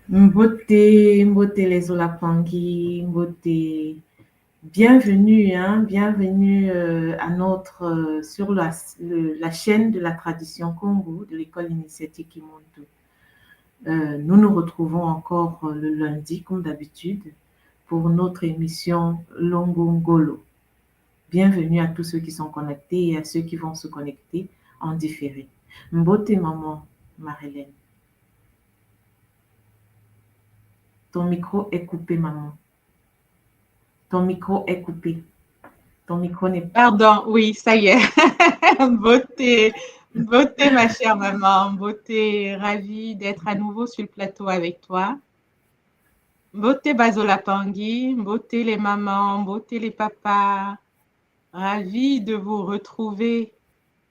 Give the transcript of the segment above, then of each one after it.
Mbote, Mbote les Olapangi, Mbote. Bienvenue, hein, bienvenue à notre sur la chaîne de la tradition Congo de l'école initiatique Kimonto. Nous nous retrouvons encore le lundi, comme d'habitude, pour notre émission Longongolo. Bienvenue à tous ceux qui sont connectés et à ceux qui vont se connecter en différé. Mbote maman, Marilène. Ton micro est coupé, maman. Ton micro est coupé. Ton micro n'est pas. Pardon, oui, ça y est. Beauté, beauté, ma chère maman. Beauté, ravie d'être à nouveau sur le plateau avec toi. Beauté Bazola Pangui, beauté les mamans, beauté les papas. Ravie de vous retrouver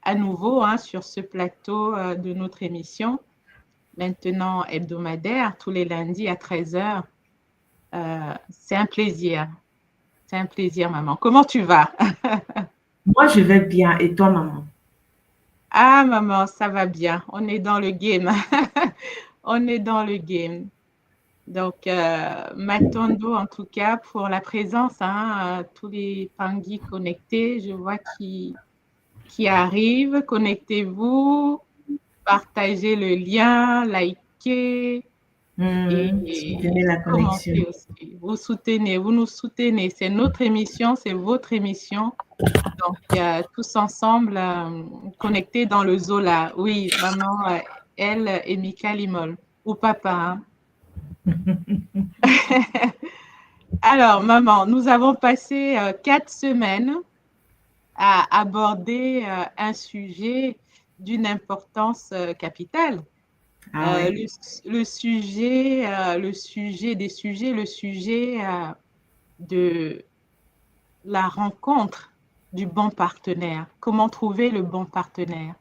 à nouveau sur ce plateau de notre émission, maintenant hebdomadaire, tous les lundis à 13h. C'est un plaisir. C'est un plaisir, maman. Comment tu vas? Moi, je vais bien. Et toi, maman? Ah, maman, ça va bien. On est dans le game. On est dans le game. Donc, Matondo, en tout cas, pour la présence, tous les Pangui connectés, je vois qui arrivent. Connectez-vous, partagez le lien, likez Soutenez et la connexion. commentez aussi. Vous soutenez, vous nous soutenez. C'est notre émission, c'est votre émission. Donc, tous ensemble, connectés dans le Zola. Oui, maman, elle et Mika Limol. Ou papa. Alors, maman, nous avons passé 4 semaines à aborder un sujet d'une importance capitale. Ah ouais. Le sujet des sujets, le sujet de la rencontre du bon partenaire. Comment trouver le bon partenaire?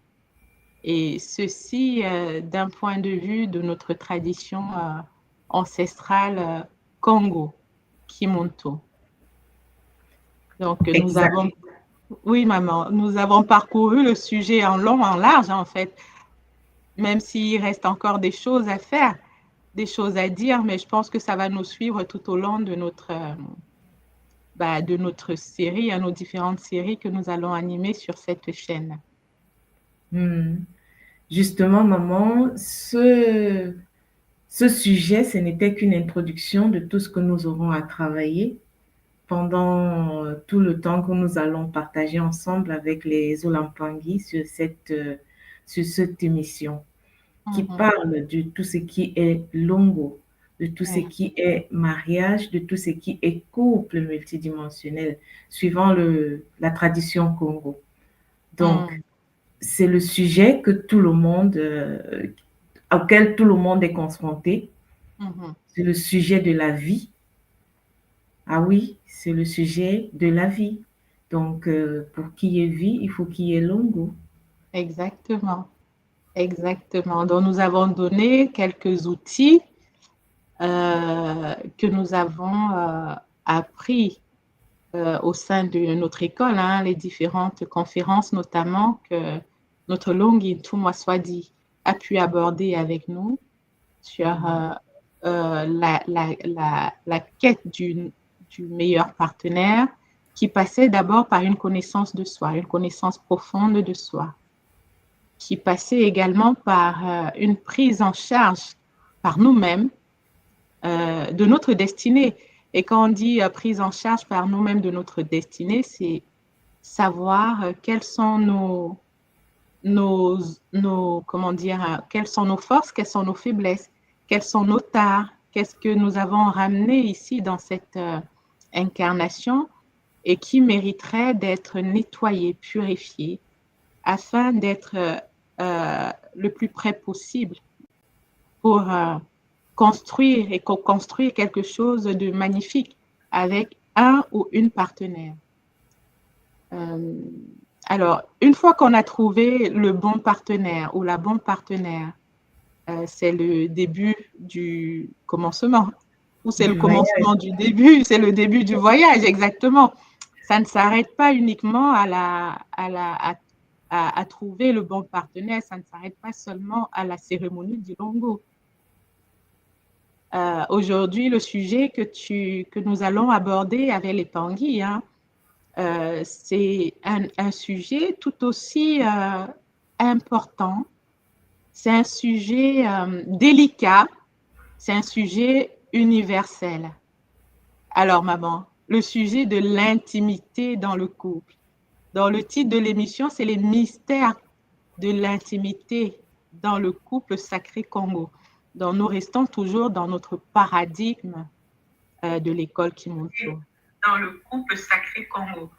Et ceci d'un point de vue de notre tradition ancestrale Congo, Kimonto. Donc, Exact. oui, maman, nous avons parcouru le sujet en long, en large, en fait, même s'il reste encore des choses à faire, des choses à dire, mais je pense que ça va nous suivre tout au long de notre série, nos différentes séries que nous allons animer sur cette chaîne. Hmm. Justement, maman, ce sujet, ce n'était qu'une introduction de tout ce que nous aurons à travailler pendant tout le temps que nous allons partager ensemble avec les Olampangui sur cette émission qui Mhm. parle de tout ce qui est longo, de tout ce Ouais. qui est mariage, de tout ce qui est couple multidimensionnel, suivant la tradition Congo. Donc, Mm. c'est le sujet que tout le monde, auquel tout le monde est confronté. Mhm. C'est le sujet de la vie. Ah oui, c'est le sujet de la vie. Donc, pour qu'il y ait vie, il faut qu'il y ait longo. Exactement, exactement. Donc, nous avons donné quelques outils que nous avons appris au sein de notre école, les différentes conférences notamment que notre Longi Tumwa Swadi a pu aborder avec nous sur la quête du meilleur partenaire qui passait d'abord par une connaissance de soi, une connaissance profonde de soi, qui passait également par une prise en charge par nous-mêmes de notre destinée. Et quand on dit prise en charge par nous-mêmes de notre destinée, c'est savoir quelles sont comment dire, quelles sont nos forces, quelles sont nos faiblesses, quels sont nos tares, qu'est-ce que nous avons ramené ici dans cette incarnation et qui mériterait d'être nettoyé, purifié, afin d'être le plus près possible pour construire et co-construire quelque chose de magnifique avec un ou une partenaire. Euh, alors, une fois qu'on a trouvé le bon partenaire ou la bonne partenaire, c'est le début du commencement ou c'est le Du voyage. commencement du début, c'est le début du voyage, exactement. Ça ne s'arrête pas uniquement à trouver le bon partenaire, ça ne s'arrête pas seulement à la cérémonie du longo. Aujourd'hui, le sujet que nous allons aborder avec les Tanguy, hein, c'est un sujet tout aussi important. C'est un sujet délicat. C'est un sujet universel. Alors, maman, le sujet de l'intimité dans le couple. Dans le titre de l'émission, c'est les mystères de l'intimité dans le couple sacré Congo. Donc, nous restons toujours dans notre paradigme de l'école Kimocho. Dans le couple sacré Congo.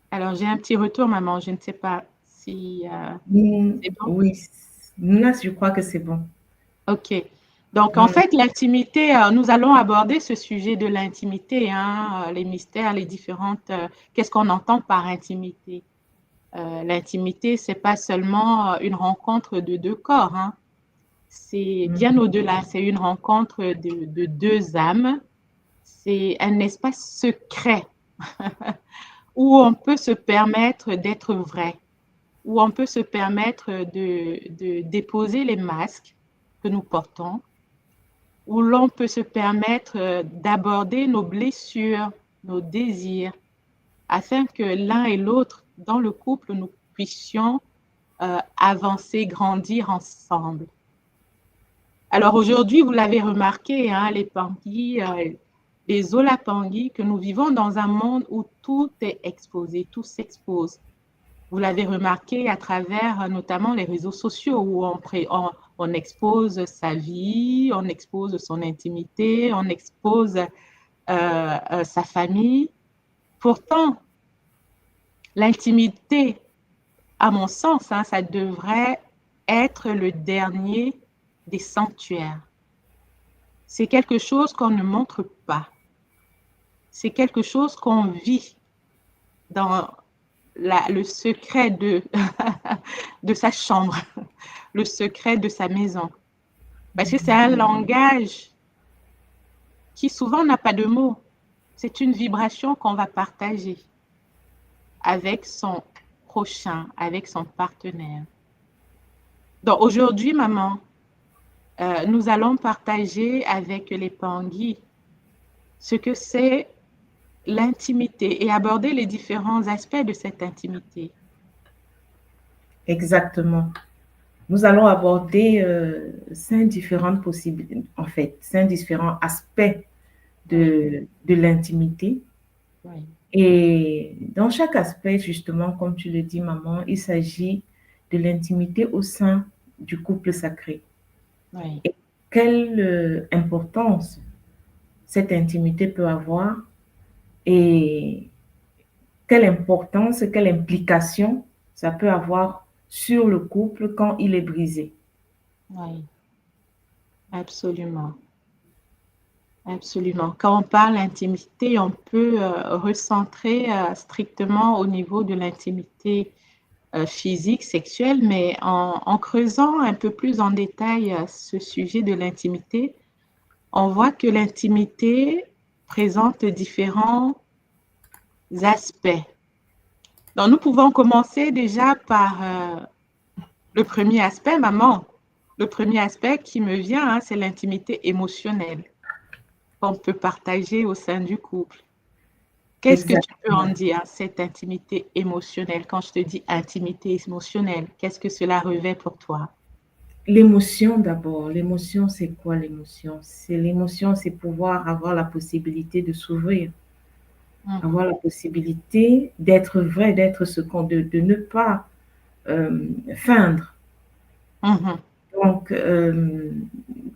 Alors, j'ai un petit retour, maman. Je ne sais pas si c'est bon. Oui, là, je crois que c'est bon. OK. Donc, en fait, l'intimité, nous allons aborder ce sujet de l'intimité, hein, les mystères, les différentes... qu'est-ce qu'on entend par intimité? L'intimité, ce n'est pas seulement une rencontre de deux corps, hein. C'est bien au-delà. C'est une rencontre de deux âmes. C'est un espace secret où on peut se permettre d'être vrai, où on peut se permettre de déposer les masques que nous portons, où l'on peut se permettre d'aborder nos blessures, nos désirs, afin que l'un et l'autre, dans le couple, nous puissions avancer, grandir ensemble. Alors aujourd'hui, vous l'avez remarqué, hein, les Pangui, les Olapangui, que nous vivons dans un monde où tout est exposé, tout s'expose. Vous l'avez remarqué à travers notamment les réseaux sociaux où on expose sa vie, on expose son intimité, on expose sa famille. Pourtant, l'intimité, à mon sens, hein, ça devrait être le dernier des sanctuaires. C'est quelque chose qu'on ne montre pas. C'est quelque chose qu'on vit dans le secret de sa chambre, le secret de sa maison. Parce que c'est un langage qui souvent n'a pas de mots. C'est une vibration qu'on va partager avec son prochain, avec son partenaire. Donc aujourd'hui, maman, nous allons partager avec les Pangui ce que c'est l'intimité et aborder les différents aspects de cette intimité. Exactement. Nous allons aborder 5 différentes possibilités, en fait, 5 différents aspects de l'intimité. Oui. Et dans chaque aspect, justement, comme tu le dis, maman, il s'agit de l'intimité au sein du couple sacré. Oui. Et quelle importance cette intimité peut avoir et quelle importance, quelle implication ça peut avoir sur le couple quand il est brisé. Oui, absolument. Absolument. Quand on parle d'intimité, on peut recentrer strictement au niveau de l'intimité physique, sexuelle, mais en creusant un peu plus en détail ce sujet de l'intimité, on voit que l'intimité présente différents aspects. Donc, nous pouvons commencer déjà par le premier aspect, maman. Le premier aspect qui me vient, hein, c'est l'intimité émotionnelle qu'on peut partager au sein du couple. Qu'est-ce que tu peux en dire, cette intimité émotionnelle? Quand je te dis intimité émotionnelle, qu'est-ce que cela revêt pour toi? L'émotion d'abord. L'émotion, c'est quoi l'émotion? L'émotion, c'est pouvoir avoir la possibilité de s'ouvrir, avoir la possibilité d'être vrai, d'être ce qu'on, de ne pas feindre. Donc,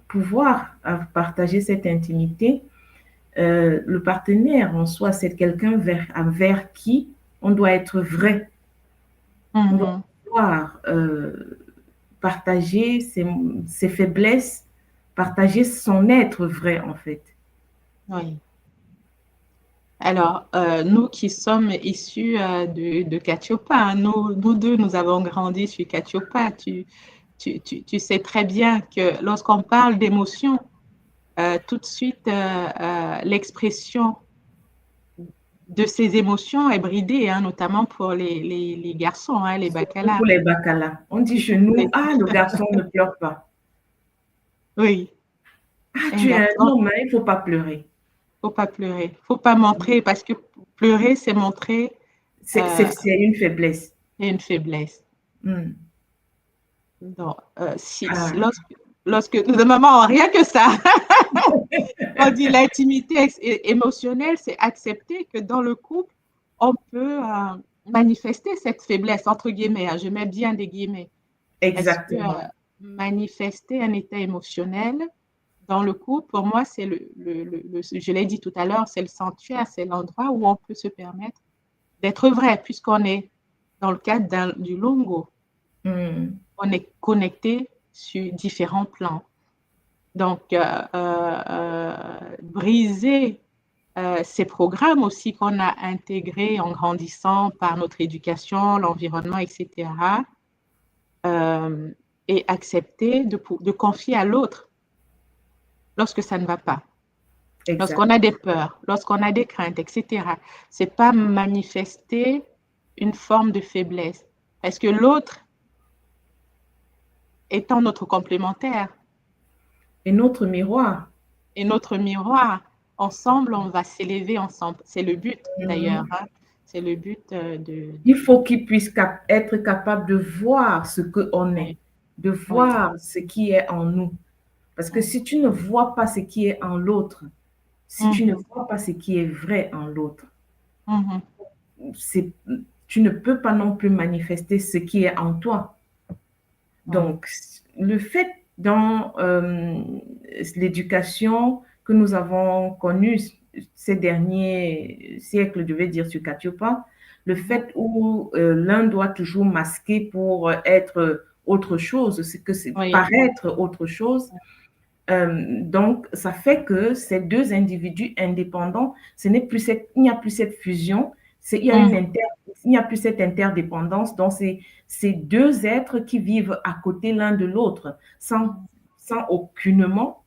pouvoir partager cette intimité, le partenaire en soi, c'est quelqu'un vers qui on doit être vrai. On doit pouvoir partager ses faiblesses, partager son être vrai, en fait. Oui. Alors, nous qui sommes issus de Katiopa, hein, nous deux, nous avons grandi sur Katiopa. Tu sais très bien que lorsqu'on parle d'émotion, tout de suite, l'expression de ces émotions est bridée, hein, notamment pour les garçons, hein, les bakalas. Pour les bakalas. On dit chez nous, le garçon ne pleure pas. Oui. Ah, Un tu es un garçon, homme, hein, il ne faut pas pleurer. faut pas pleurer, faut pas montrer parce que pleurer, c'est montrer euh, C'est une faiblesse. une faiblesse. Hmm. Donc, Ah, lorsque de maman, rien que ça, on dit l'intimité émotionnelle, c'est accepter que dans le couple, on peut manifester cette faiblesse, entre guillemets, hein, je mets bien des guillemets, parce que exactement. manifester un état émotionnel dans le couple, pour moi, c'est je l'ai dit tout à l'heure, c'est le sanctuaire, c'est l'endroit où on peut se permettre d'être vrai, puisqu'on est dans le cadre du longo, Hmm. on est connecté sur différents plans. Donc, briser ces programmes aussi qu'on a intégrés en grandissant par notre éducation, l'environnement, etc., euh, et accepter de confier à l'autre lorsque ça ne va pas, lorsqu'on Exact. a des peurs, lorsqu'on a des craintes, etc. C'est pas manifester une forme de faiblesse, parce que l'autre étant notre complémentaire Et notre miroir. et notre miroir, ensemble, on va s'élever ensemble. C'est le but d'ailleurs, Hmm. hein. C'est le but Il faut qu'il puisse être capable de voir ce qu'on est, oui, de oui. voir ce qui est en nous. Parce que si tu ne vois pas ce qui est en l'autre, si tu ne Mhm, vois pas ce qui est vrai en l'autre, mhm, c'est, tu ne peux pas non plus manifester ce qui est en toi. oui, Donc, le fait dans l'éducation que nous avons connue ces derniers siècles, je vais dire sur Katiopa, le mhm, fait où l'un doit toujours masquer pour être autre chose, c'est que c'est oui, paraître autre chose. Donc, ça fait que ces deux individus indépendants, il n'y a plus cette fusion, mhm, il n'y a plus cette interdépendance. Donc, c'est ces deux êtres qui vivent à côté l'un de l'autre sans aucunement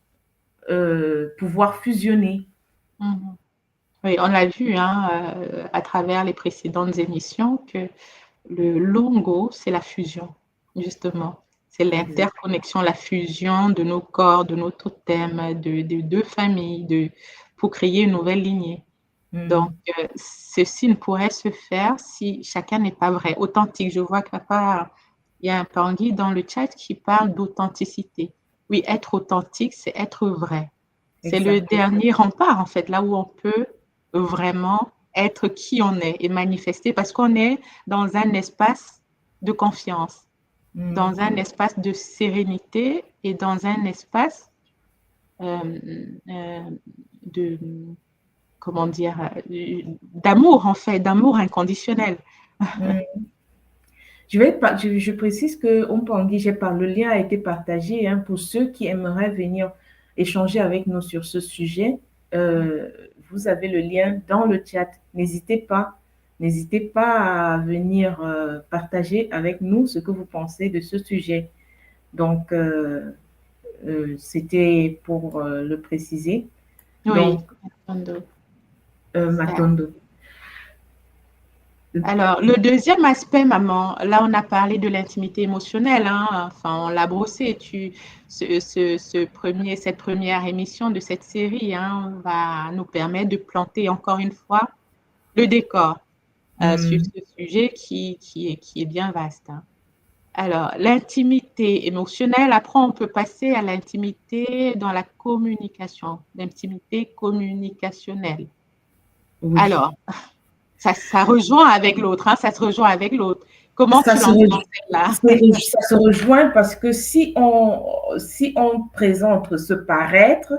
pouvoir fusionner. mhm. Oui, on l'a vu hein, à travers les précédentes émissions que le longo, c'est la fusion, justement. C'est Exact. l'interconnexion, la fusion de nos corps, de nos totems, de deux familles, pour créer une nouvelle lignée. Donc, Mm. ceci ne pourrait se faire si chacun n'est pas vrai, authentique. Je vois qu'il y a un Tanguy dans le chat qui parle d'authenticité. Oui, être authentique, c'est être vrai. C'est le Exact. dernier rempart, en fait, là où on peut vraiment être qui on est et manifester parce qu'on est dans un espace de confiance, dans Mm. un espace de sérénité et dans un espace euh, euh, de, comment dire, d'amour, en fait, d'amour inconditionnel. Mm. Je précise que le lien a été partagé hein, pour ceux qui aimeraient venir échanger avec nous sur ce sujet. Euh, Vous avez le lien dans le chat. N'hésitez pas à venir partager avec nous ce que vous pensez de ce sujet. Donc, c'était pour le préciser. Oui. Donc, Matondo. Alors, le deuxième aspect, maman, là, on a parlé de l'intimité émotionnelle, hein, enfin, on l'a brossé. Cette première émission de cette série hein, va nous permettre de planter encore une fois le décor sur Hmm. ce sujet qui est bien vaste, hein. Alors, l'intimité émotionnelle, après, on peut passer à l'intimité dans la communication, l'intimité communicationnelle. Oui. Alors, ça rejoint avec l'autre, hein, ça se rejoint avec l'autre. Comment Ça tu se, l'entends, celle-là? ça se rejoint parce que si on présente ce paraître,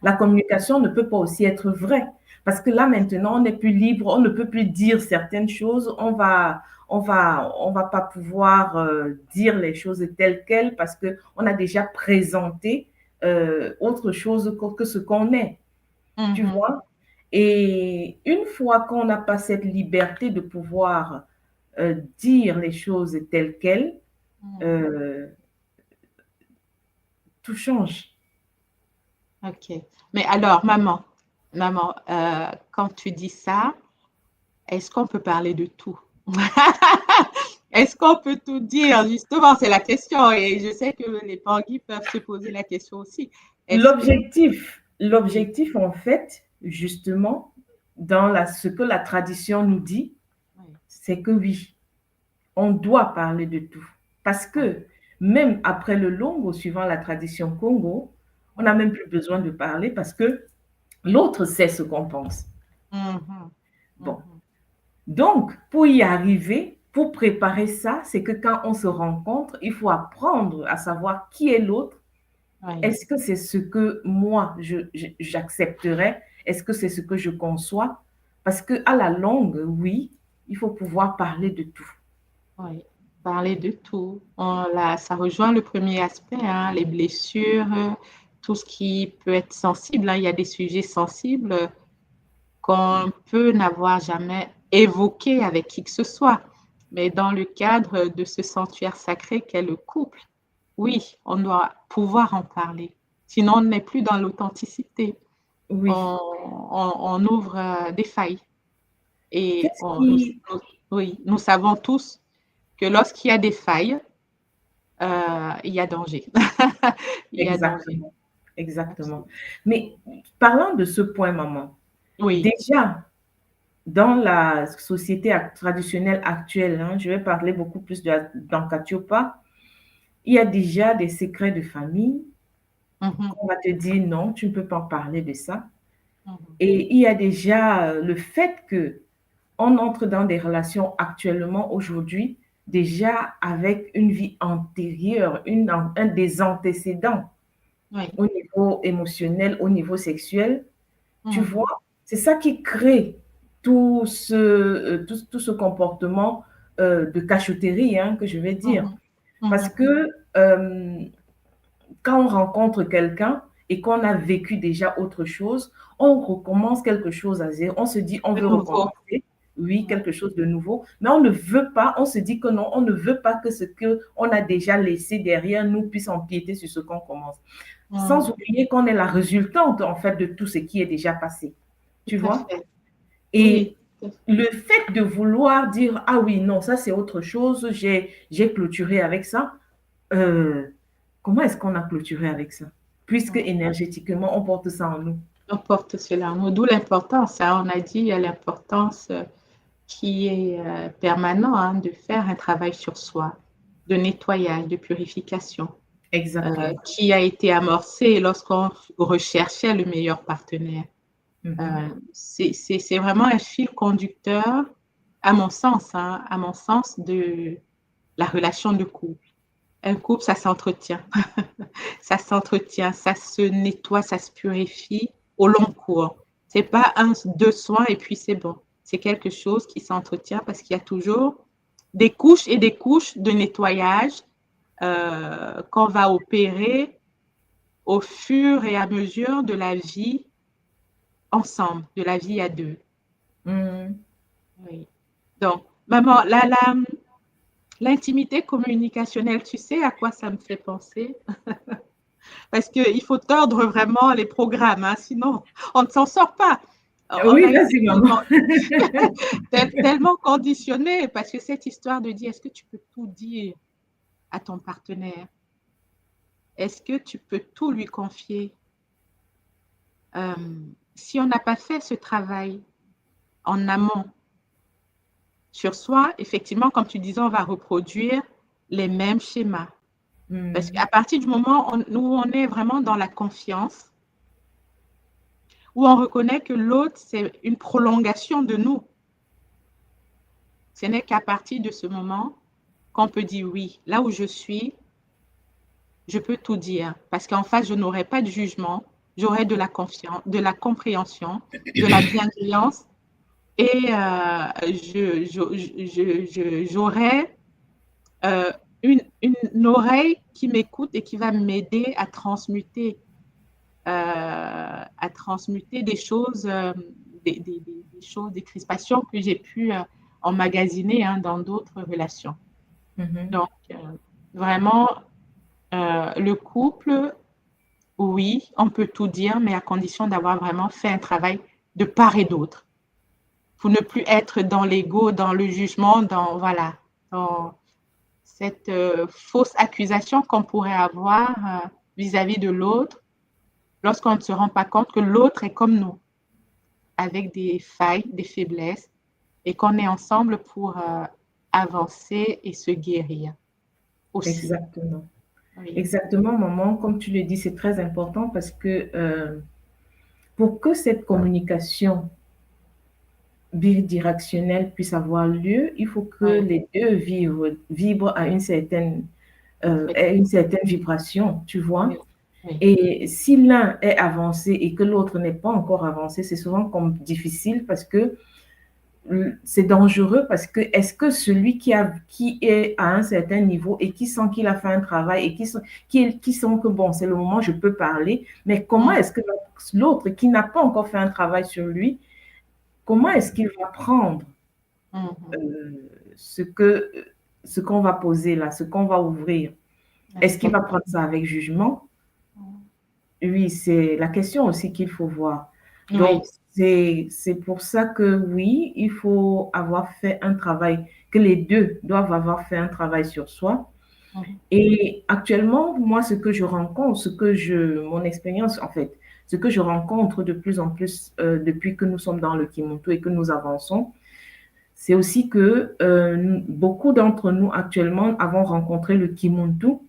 la communication ne peut pas aussi être vraie. Parce que là, maintenant, on n'est plus libre, on ne peut plus dire certaines choses, on va pas pouvoir dire les choses telles quelles parce qu'on a déjà présenté autre chose que ce qu'on est, tu Mhm, vois. Et une fois qu'on n'a pas cette liberté de pouvoir dire les choses telles quelles, mhm. euh, tout change. Ok. Mais alors, maman, quand tu dis ça, est-ce qu'on peut parler de tout? Est-ce qu'on peut tout dire? Justement, c'est la question. Et je sais que les panguis peuvent se poser la question aussi. Est-ce que... L'objectif, en fait, justement, ce que la tradition nous dit, Oui, c'est que oui, on doit parler de tout. Parce oui, que même après le Longo, suivant la tradition Congo, on oui. n'a même plus besoin de parler parce que l'autre sait ce qu'on pense. Mhm, Bon. mhm. Donc, pour y arriver, pour préparer ça, c'est que quand on se rencontre, il faut apprendre à savoir qui est l'autre. Oui, Est-ce que c'est ce que moi, j'accepterais? Est-ce que c'est ce que je conçois? Parce que à la longue, oui, il faut pouvoir parler de tout. oui. Parler de tout. Ça rejoint le premier aspect, hein, les blessures, tout ce qui peut être sensible, hein. Il y a des sujets sensibles qu'on peut n'avoir jamais évoqué avec qui que ce soit. Mais dans le cadre de ce sanctuaire sacré qu'est le couple, oui, on doit pouvoir en parler. Sinon, on n'est plus dans l'authenticité. Oui. On ouvre des failles. Et Qu'est-ce qui... oui, nous savons tous que lorsqu'il y a des failles, il y a danger. Il y a danger. Exactement. Exactement. Absolument. Mais parlant de ce point, maman, Oui. déjà, dans la société traditionnelle actuelle, hein, je vais parler beaucoup plus d'Ankatiopa, il y a déjà des secrets de famille Mhm, qu'on va te dire non, tu ne peux pas parler de ça. mhm, Et il y a déjà le fait que on entre dans des relations actuellement, aujourd'hui, déjà avec une vie antérieure, des antécédents oui. au niveau émotionnel, au niveau sexuel. Tu Mhm, vois, c'est ça qui crée tout ce comportement de cachotterie, hein, que je vais dire. mhm, Parce mhm, que quand on rencontre quelqu'un et qu'on a vécu déjà autre chose, on recommence quelque chose à zéro. On se dit, on de veut nouveau. recommencer. Oui, Ouais. quelque chose de nouveau. Mais on ne veut pas, on se dit que non, on ne veut pas que ce qu'on a déjà laissé derrière nous puisse empiéter sur ce qu'on commence. Sans Mhm, oublier qu'on est la résultante, en fait, de tout ce qui est déjà passé. Tu tout à vois? fait. Et Oui. Tout à fait. le fait de vouloir dire, ah oui, non, ça c'est autre chose, j'ai clôturé avec ça, euh, comment est-ce qu'on a clôturé avec ça? Puisque Mhm. énergétiquement, on porte ça en nous. On porte cela en nous, d'où l'importance, hein. On a dit, il y a l'importance qui est permanent, hein, de faire un travail sur soi, de nettoyage, de purification, Exactement. qui a été amorcé lorsqu'on recherchait le meilleur partenaire. Mhm. C'est vraiment un fil conducteur, à mon sens, hein, à mon sens, de la relation de couple. Un couple, ça s'entretient. Ça s'entretient, ça se nettoie, ça se purifie au long cours. C'est pas un, deux soins et puis c'est bon. C'est quelque chose qui s'entretient parce qu'il y a toujours des couches et des couches de nettoyage qu'on va opérer au fur et à mesure de la vie ensemble, de la vie à deux. Mhm. Oui. Donc, maman, l'intimité communicationnelle, tu sais à quoi ça me fait penser? Parce qu'il faut tordre vraiment les programmes, hein, sinon on ne s'en sort pas. On Oui, a été vas-y, maman. tellement, tellement conditionné parce que cette histoire de dire est-ce que tu peux tout dire à ton partenaire? Est-ce que tu peux tout lui confier? Euh, si on n'a pas fait ce travail en amont sur soi, effectivement, comme tu disais, on va reproduire les mêmes schémas. Parce Mhm. qu'à partir du moment où on est vraiment dans la confiance, où on reconnaît que l'autre, c'est une prolongation de nous. Ce n'est qu'à partir de ce moment qu'on peut dire oui. Là où je suis, je peux tout dire. Parce qu'en face, je n'aurai pas de jugement, j'aurai de la confiance, de la compréhension, de la bienveillance et j'aurai euh, une oreille qui m'écoute et qui va m'aider à transmuter des choses, des choses, des crispations que j'ai pu emmagasiner, hein, dans d'autres relations. Mhm. Donc, vraiment, le couple, oui, on peut tout dire, mais à condition d'avoir vraiment fait un travail de part et d'autre, pour ne plus être dans l'ego, dans le jugement, dans, voilà, dans cette fausse accusation qu'on pourrait avoir vis-à-vis de l'autre lorsqu'on ne se rend pas compte que l'autre est comme nous, avec des failles, des faiblesses, et qu'on est ensemble pour avancer et se guérir aussi. Exactement. Oui, Exactement, maman. Comme tu le dis, c'est très important parce que pour que cette communication bidirectionnelle puisse avoir lieu, il faut que oui, les deux vibrent à une certaine vibration, tu oui, vois. oui. Et si l'un est avancé et que l'autre n'est pas encore avancé, c'est souvent comme difficile parce que c'est dangereux parce que est-ce que celui qui est à un certain niveau et qui sent qu'il a fait un travail et qui sent que bon, c'est le moment, je peux parler, mais comment Mhm, est-ce que l'autre qui n'a pas encore fait un travail sur lui, comment est-ce qu'il va prendre mhm. ce que ce qu'on va poser là, ce qu'on va ouvrir? Est-ce qu'il va Exactement. prendre ça avec jugement? Oui, c'est la question aussi qu'il faut voir. Oui. Donc, c'est pour ça que oui, il faut avoir fait un travail, que les deux doivent avoir fait un travail sur soi. Mhm, Et actuellement, moi, ce que je rencontre, mon expérience, en fait, ce que je rencontre de plus en plus depuis que nous sommes dans le Kimonto et que nous avançons, c'est aussi que beaucoup d'entre nous actuellement avons rencontré le Kimonto.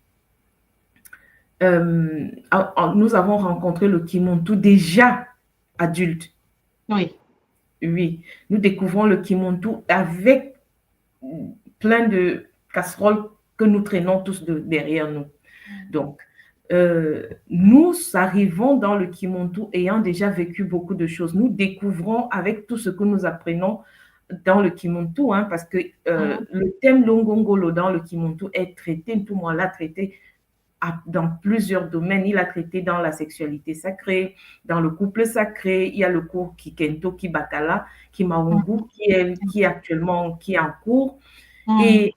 Nous avons rencontré le Kimonto déjà adulte. oui. Oui, nous découvrons le Kimonto avec plein de casseroles que nous traînons tous derrière nous. Donc, nous arrivons dans le Kimonto ayant déjà vécu beaucoup de choses. Nous découvrons avec tout ce que nous apprenons dans le Kimonto, hein, parce que Mhm, le thème Longongolo dans le Kimonto est traité, tout le monde l'a traité dans plusieurs domaines. Il a traité dans la sexualité sacrée, dans le couple sacré. Il y a le cours Kikento, Kibakala, Kimaungu, mhm, qui est actuellement qui est en cours. mhm. Et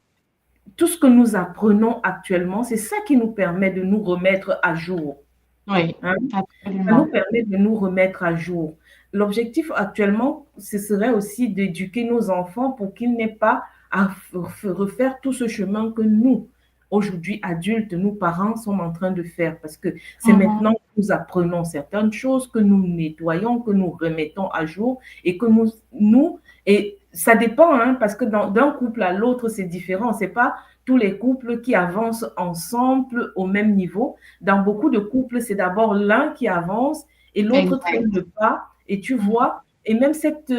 tout ce que nous apprenons actuellement, c'est ça qui nous permet de nous remettre à jour. Oui, Hein? Ça nous absolument. permet de nous remettre à jour. L'objectif actuellement, ce serait aussi d'éduquer nos enfants pour qu'ils n'aient pas à refaire tout ce chemin que nous, aujourd'hui adultes, nous parents, sommes en train de faire. Parce que c'est Mhm, maintenant que nous apprenons certaines choses, que nous nettoyons, que nous remettons à jour et que et ça dépend, hein, parce que d'un couple à l'autre, c'est différent. C'est pas tous les couples qui avancent ensemble au même niveau. Dans beaucoup de couples, c'est d'abord l'un qui avance et l'autre traîne exact. le pas. Et tu Mhm, vois, et même cette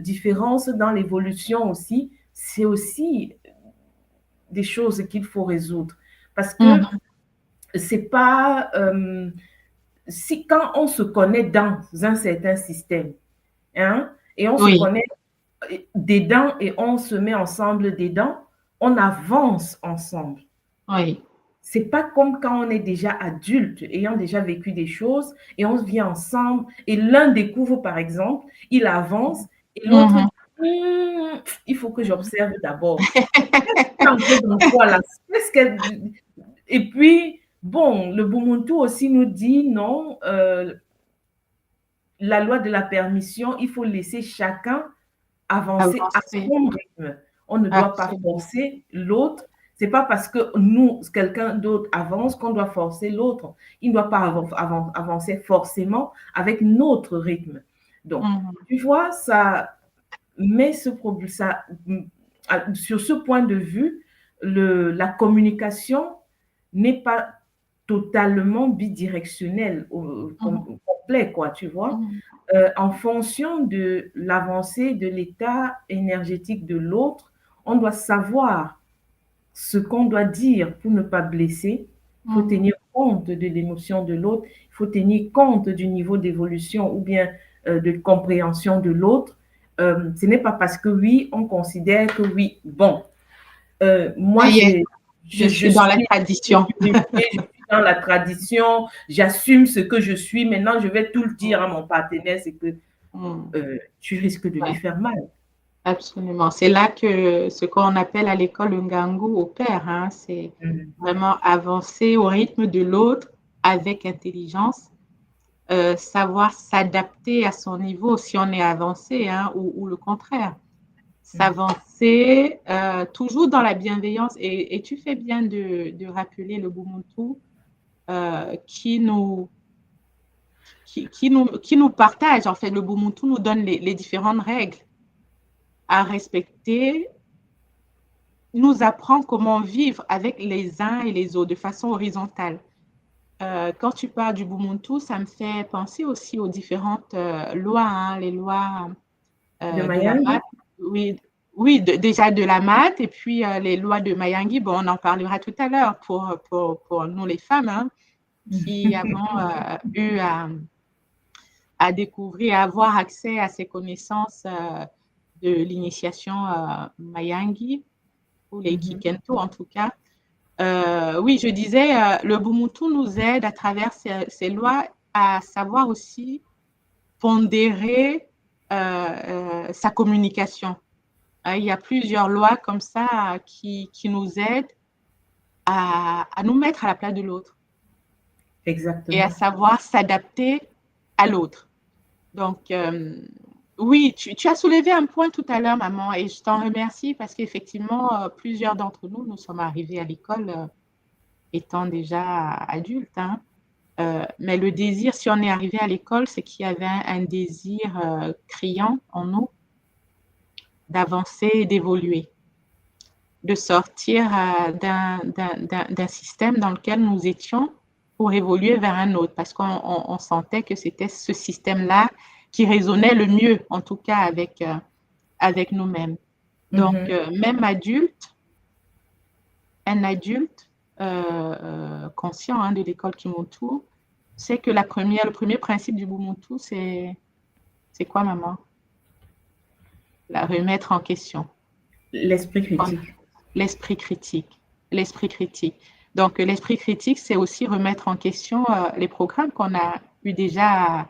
différence dans l'évolution aussi, c'est aussi des choses qu'il faut résoudre. Parce que mhm. c'est pas... si quand on se connaît dans un certain système, hein, et on se Oui, connaît dedans et on se met ensemble dedans, on avance ensemble. oui. C'est pas comme quand on est déjà adulte, ayant déjà vécu des choses, et on vient ensemble, et l'un découvre, par exemple, il avance, et l'autre dit, Mhm. il faut que j'observe d'abord. C'est un peu dans quoi là? Et puis, bon, le Bumuntu aussi nous dit, non, la loi de la permission, il faut laisser chacun avancer à Avancer. son rythme. On ne doit pas Absolument. forcer l'autre. C'est pas parce que nous, quelqu'un d'autre avance qu'on doit forcer l'autre. Il ne doit pas avancer forcément avec notre rythme. Donc, Mhm, tu vois, ça met ce problème, sur ce point de vue, la communication n'est pas totalement bidirectionnelle, mhm, complet, quoi, tu vois. mhm, En fonction de l'avancée de l'état énergétique de l'autre, on doit savoir ce qu'on doit dire pour ne pas blesser. Il faut mhm. tenir compte de l'émotion de l'autre. Il faut tenir compte du niveau d'évolution ou bien de compréhension de l'autre. Ce n'est pas parce que oui, on considère que oui, bon, Ça moi, y est, je je suis dans la suis tradition. je suis dans la tradition, j'assume ce que je suis. Maintenant, je vais tout le dire à mon partenaire, c'est que Mhm. tu risques de lui Ouais, faire mal. absolument. C'est là que ce qu'on appelle à l'école un gango opère, hein. C'est Mhm. vraiment avancer au rythme de l'autre avec intelligence, savoir s'adapter à son niveau si on est avancé, hein, ou le contraire. Mhm. S'avancer toujours dans la bienveillance. Et tu fais bien de rappeler le Ubuntu qui qui nous partage. En fait, le Ubuntu nous donne les différentes règles à respecter, nous apprend comment vivre avec les uns et les autres de façon horizontale. Quand tu parles du Ubuntu, ça me fait penser aussi aux différentes lois, hein, les lois De de la Mayang? maths. Oui, oui, déjà de la maths et puis les lois de Mayangi. Bon, on en parlera tout à l'heure pour nous les femmes, hein, qui avons eu à découvrir, à avoir accès à ces connaissances de l'initiation Mayangi, ou les Kikento en tout cas. Oui, je disais, le Ubuntu nous aide à travers ces lois à savoir aussi pondérer sa communication. Il y a plusieurs lois comme ça qui nous aident à nous mettre à la place de l'autre et à Exactement. savoir s'adapter à l'autre. Donc, oui, tu as soulevé un point tout à l'heure, maman, et je t'en remercie parce qu'effectivement, plusieurs d'entre nous, nous sommes arrivés à l'école étant déjà adultes, hein. Mais le désir, si on est arrivé à l'école, c'est qu'il y avait un désir criant en nous d'avancer et d'évoluer, de sortir d'un système dans lequel nous étions pour évoluer vers un autre, parce qu'on sentait que c'était ce système-là qui résonnait le mieux, en tout cas avec nous-mêmes. Donc, même adulte, un adulte conscient hein, de l'école Kimuntu, c'est que le premier principe du Ubuntu, c'est quoi, maman? La remettre en question. L'esprit critique. L'esprit critique. L'esprit critique. Donc, l'esprit critique, c'est aussi remettre en question les programmes qu'on a eu déjà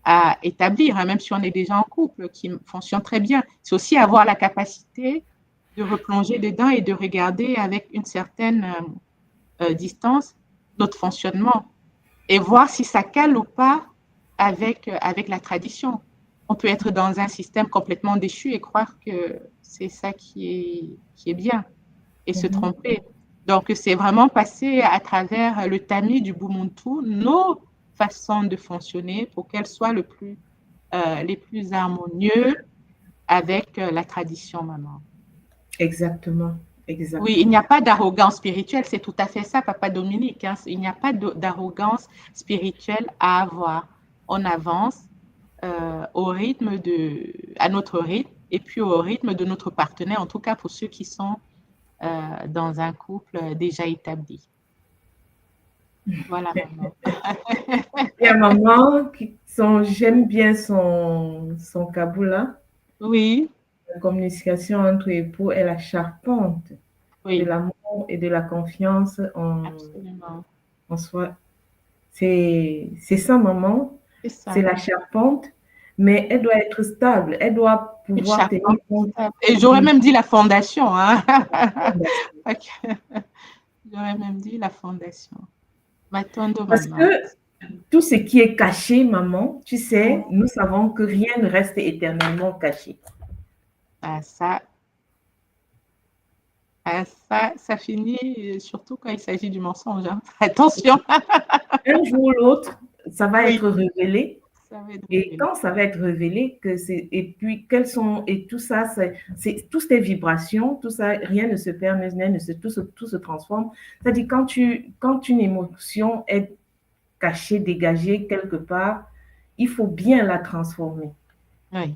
à établir, hein, même si on est déjà en couple, qui fonctionnent très bien. C'est aussi avoir la capacité de replonger dedans et de regarder avec une certaine distance notre fonctionnement et voir si ça cale ou pas avec la tradition. On peut être dans un système complètement déchu et croire que c'est ça qui est bien et se tromper. Donc, c'est vraiment passer à travers le tamis du Ubuntu, nos façons de fonctionner pour qu'elles soient les plus harmonieuses avec la tradition, maman. Exactement. Oui, il n'y Exactement. a pas d'arrogance spirituelle, c'est tout à fait ça, Papa Dominique, hein. Il n'y a pas d'arrogance spirituelle à avoir. On avance à notre rythme et puis au rythme de notre partenaire, en tout cas pour ceux qui sont dans un couple déjà établi. Voilà, maman. Il y a maman j'aime bien son Kaboula. Oui, La communication entre époux est la charpente de oui, l'amour et de la confiance absolument. en soi. C'est ça, maman. C'est C'est ça. la charpente, mais elle doit être stable. Elle doit Une pouvoir tenir charpente compte stable. Et j'aurais du même dit la fondation, hein. fondation. J'aurais même dit la fondation. Matondo, Parce maman. que tout ce qui est caché, maman, tu sais, nous savons que rien ne reste éternellement caché. Ah, ça finit surtout quand il s'agit du mensonge, hein. Attention. Un jour ou l'autre, ça va Oui, être révélé. ça va être Et révélé. quand ça va être révélé, et puis quelles sont, et tout ça, toutes ces vibrations, tout ça, rien ne se perd, tout se transforme. C'est-à-dire, quand une émotion est cachée, dégagée quelque part, il faut bien la transformer. Oui,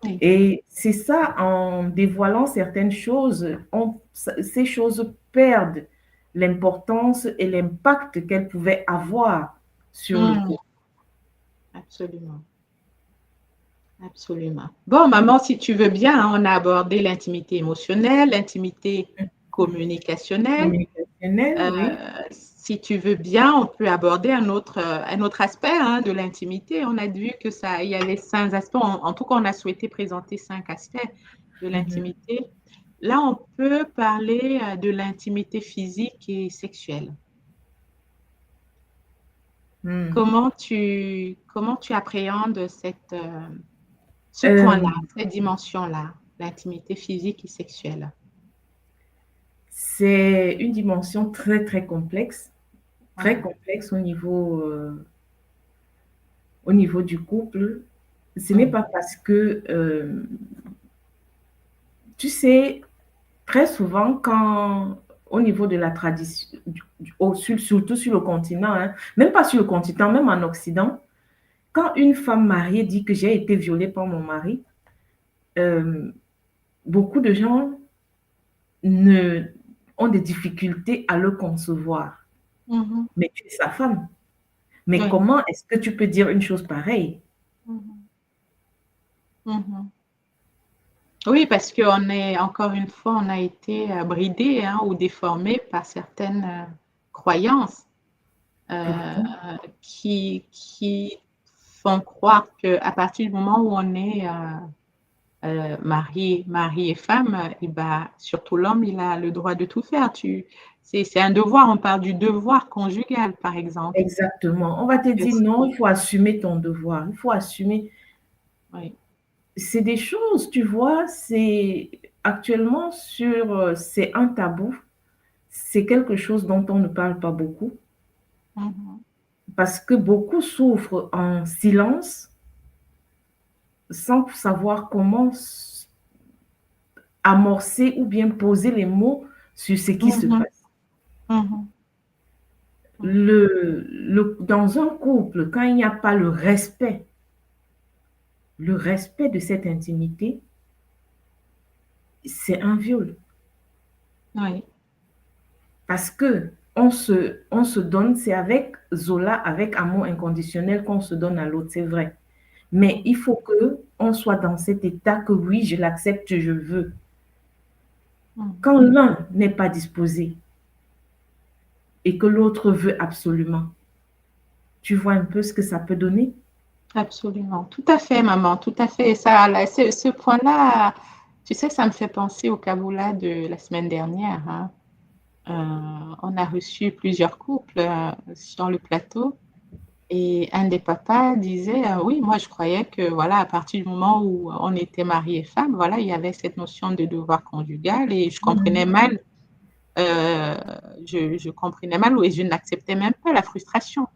oui. Et c'est ça, en dévoilant certaines choses, ces choses perdent l'importance et l'impact qu'elles pouvaient avoir sur le Mm, couple. absolument. Absolument. Bon, maman, si tu veux bien, hein, on a abordé l'intimité émotionnelle, l'intimité communicationnelle. Communicationnel, Euh, oui. Si tu veux bien, on peut aborder un autre aspect hein, de l'intimité. On a vu que ça, il y avait 5 aspects. En tout cas, on a souhaité présenter 5 aspects de Mhm. l'intimité. Là, on peut parler de l'intimité physique et sexuelle. Mm. Comment tu appréhendes ce Euh, point-là, cette dimension-là, l'intimité physique et sexuelle? c'est une dimension très, Mhm. très complexe au niveau, au niveau du couple, ce n'est pas parce que, tu sais, très souvent, quand au niveau de la tradition, surtout sur le continent, hein, même pas sur le continent, même en Occident, quand une femme mariée dit que j'ai été violée par mon mari, euh, beaucoup de gens ne, ont des difficultés à le concevoir. Mhm. Mais tu es sa femme. Mais Oui. comment est-ce que tu peux dire une chose pareille? Mhm. Mhm. Oui, parce qu'on est, encore une fois, on a été bridé hein, ou déformé par certaines croyances Pourtant, qui font croire qu'à partir du moment où on est mari et femme, et ben, surtout l'homme, il a le droit de tout faire. C'est un devoir, on parle du devoir conjugal, par exemple. exactement. On va te dire Est-ce non, que- il faut assumer ton devoir. Il faut assumer. oui. C'est des choses, tu vois, c'est actuellement c'est un tabou. C'est quelque chose dont on ne parle pas beaucoup Mhm. parce que beaucoup souffrent en silence sans savoir comment amorcer ou bien poser les mots sur ce qui se Mhm. passe. Mhm. Dans un couple, quand il n'y a pas le respect de cette intimité, c'est un viol. Oui. Parce que on se donne, c'est avec Zola, avec amour inconditionnel qu'on se donne à l'autre, c'est vrai. Mais il faut que on soit dans cet état que oui, je l'accepte, je veux. Mhm. Quand l'un n'est pas disposé et que l'autre veut absolument, tu vois un peu ce que ça peut donner? Absolument. Tout à fait, maman, tout à fait. Et ça, là, ce point-là, tu sais, ça me fait penser au Kaboula de la semaine dernière, hein. On a reçu plusieurs couples sur le plateau et un des papas disait, oui, moi je croyais que voilà, à partir du moment où on était mari et femme, voilà, il y avait cette notion de devoir conjugal et je comprenais Mhm. mal, euh, je comprenais mal et je n'acceptais même pas la frustration.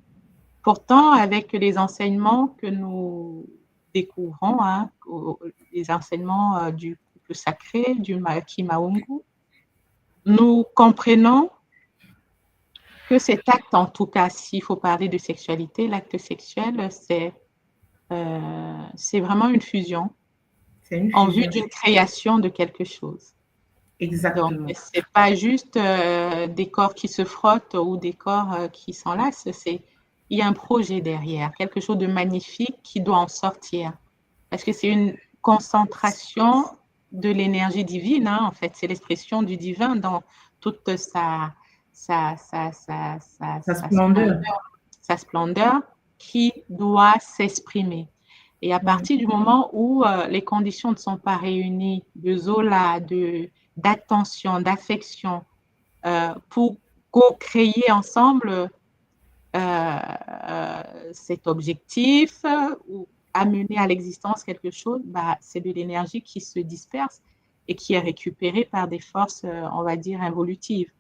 Pourtant, avec les enseignements que nous découvrons, hein, les enseignements du couple sacré, du Maungu, nous comprenons que cet acte, en tout cas, s'il faut parler de sexualité, l'acte sexuel, c'est vraiment une fusion C'est une en vue fusion. d'une création de quelque chose. Donc, Exactement. c'est pas juste des corps qui se frottent ou des corps qui s'enlacent, il y a un projet derrière, quelque chose de magnifique qui doit en sortir. Parce que c'est une concentration de l'énergie divine, hein, en fait, c'est l'expression du divin dans toute Sa splendeur. sa splendeur qui doit s'exprimer. Et à Mhm. partir du moment où les conditions ne sont pas réunies de zola, d'attention, d'affection, pour co-créer ensemble cet objectif ou amener à l'existence quelque chose, bah, c'est de l'énergie qui se disperse et qui est récupérée par des forces, on va dire, involutives.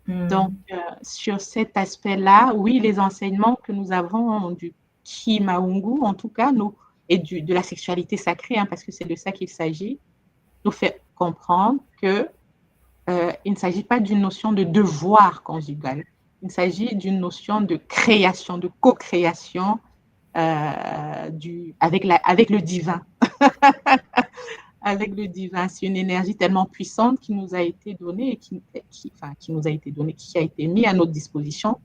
Donc, Mhm. sur cet aspect-là, oui, les enseignements que nous avons du Kimaungu, en tout cas, nous, et de la sexualité sacrée, hein, parce que c'est de ça qu'il s'agit, nous fait comprendre que il ne s'agit pas d'une notion de devoir conjugal. Il s'agit d'une notion de création, de co-création avec le divin. Avec le divin, c'est une énergie tellement puissante qui nous a été donnée et qui nous a été donnée, qui a été mise à notre disposition,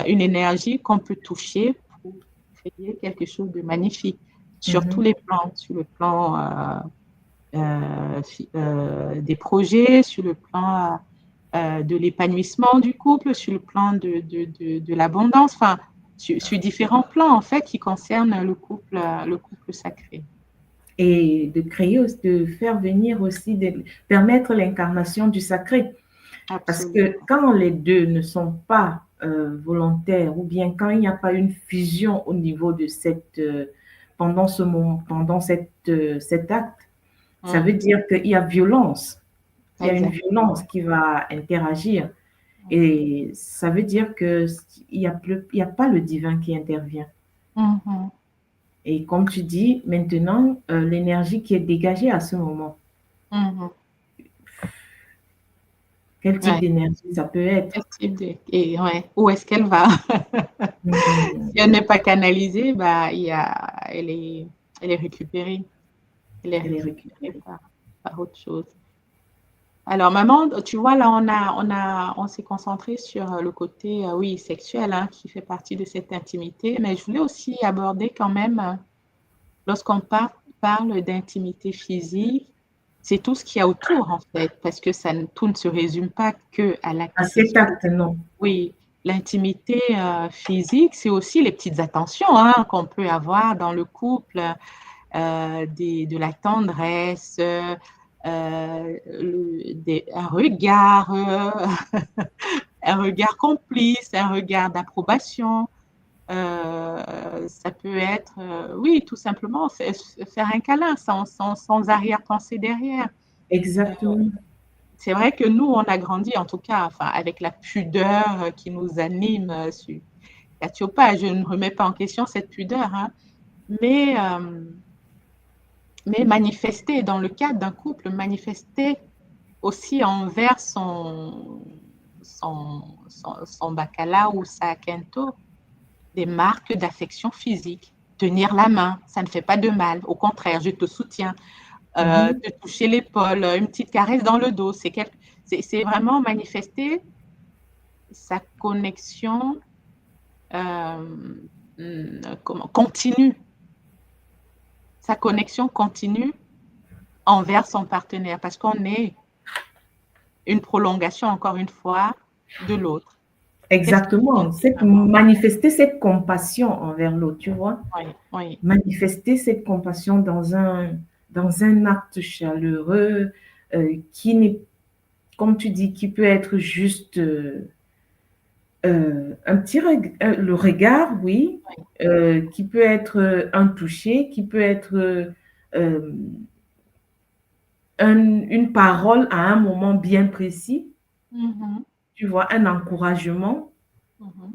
une énergie qu'on peut toucher pour créer quelque chose de magnifique sur tous Mhm. les plans, sur le plan des projets, sur le plan de l'épanouissement du couple, sur le plan de l'abondance, enfin, sur différents plans, en fait, qui concernent le couple sacré. Et de créer, de faire venir aussi, de permettre l'incarnation du sacré. Parce que Absolument. quand les deux ne sont pas volontaires ou bien quand il n'y a pas une fusion au niveau de pendant ce moment, pendant cet acte, ça veut Mm, dire qu'il y a violence. Il y a une violence exactement. qui va interagir. Et ça veut dire qu'il n'y a, il y a pas le divin qui intervient. Mhm. Et comme tu dis, maintenant, l'énergie qui est dégagée à ce moment, Mhm. quel type Ouais. d'énergie ça peut Quel être? type et ouais, où est-ce qu'elle va? Si Mhm. elle n'est pas canalisée, bah, elle est récupérée. Elle est Elle est récupérée récupérée. par autre chose. Alors, maman, tu vois, là, on s'est concentré sur le côté, oui, sexuel, hein, qui fait partie de cette intimité. Mais je voulais aussi aborder quand même, lorsqu'on parle d'intimité physique, c'est tout ce qu'il y a autour, en fait, parce que tout ne se résume pas que à l'acte À cet sexuel. acte, non. Oui, l'intimité physique, c'est aussi les petites attentions hein, qu'on peut avoir dans le couple, de la tendresse, un regard, un regard complice, un regard d'approbation. Ça peut être, oui, tout simplement faire un câlin sans arrière-pensée derrière. Exactement. C'est vrai que nous, on a grandi, en tout cas, enfin, avec la pudeur qui nous anime sur Catiopa. Je ne remets pas en question cette pudeur, hein, mais, euh, mais manifester dans le cadre d'un couple, manifester aussi envers son bacala ou sa kento des marques d'affection physique. Tenir la main, ça ne fait pas de mal. Au contraire, je te soutiens. Mhm. Te toucher l'épaule, une petite caresse dans le dos, c'est vraiment manifester sa connexion continue, sa connexion continue envers son partenaire, parce qu'on est une prolongation, encore une fois, de l'autre. Qu'est-ce que tu en Exactement. dis, maman? Manifester cette compassion envers l'autre, tu vois. Oui, oui. Manifester cette compassion dans un acte chaleureux qui n'est, comme tu dis, qui peut être juste un le regard, oui, qui peut être un toucher, qui peut être une parole à un moment bien précis, Mhm, tu vois, un encouragement. mhm.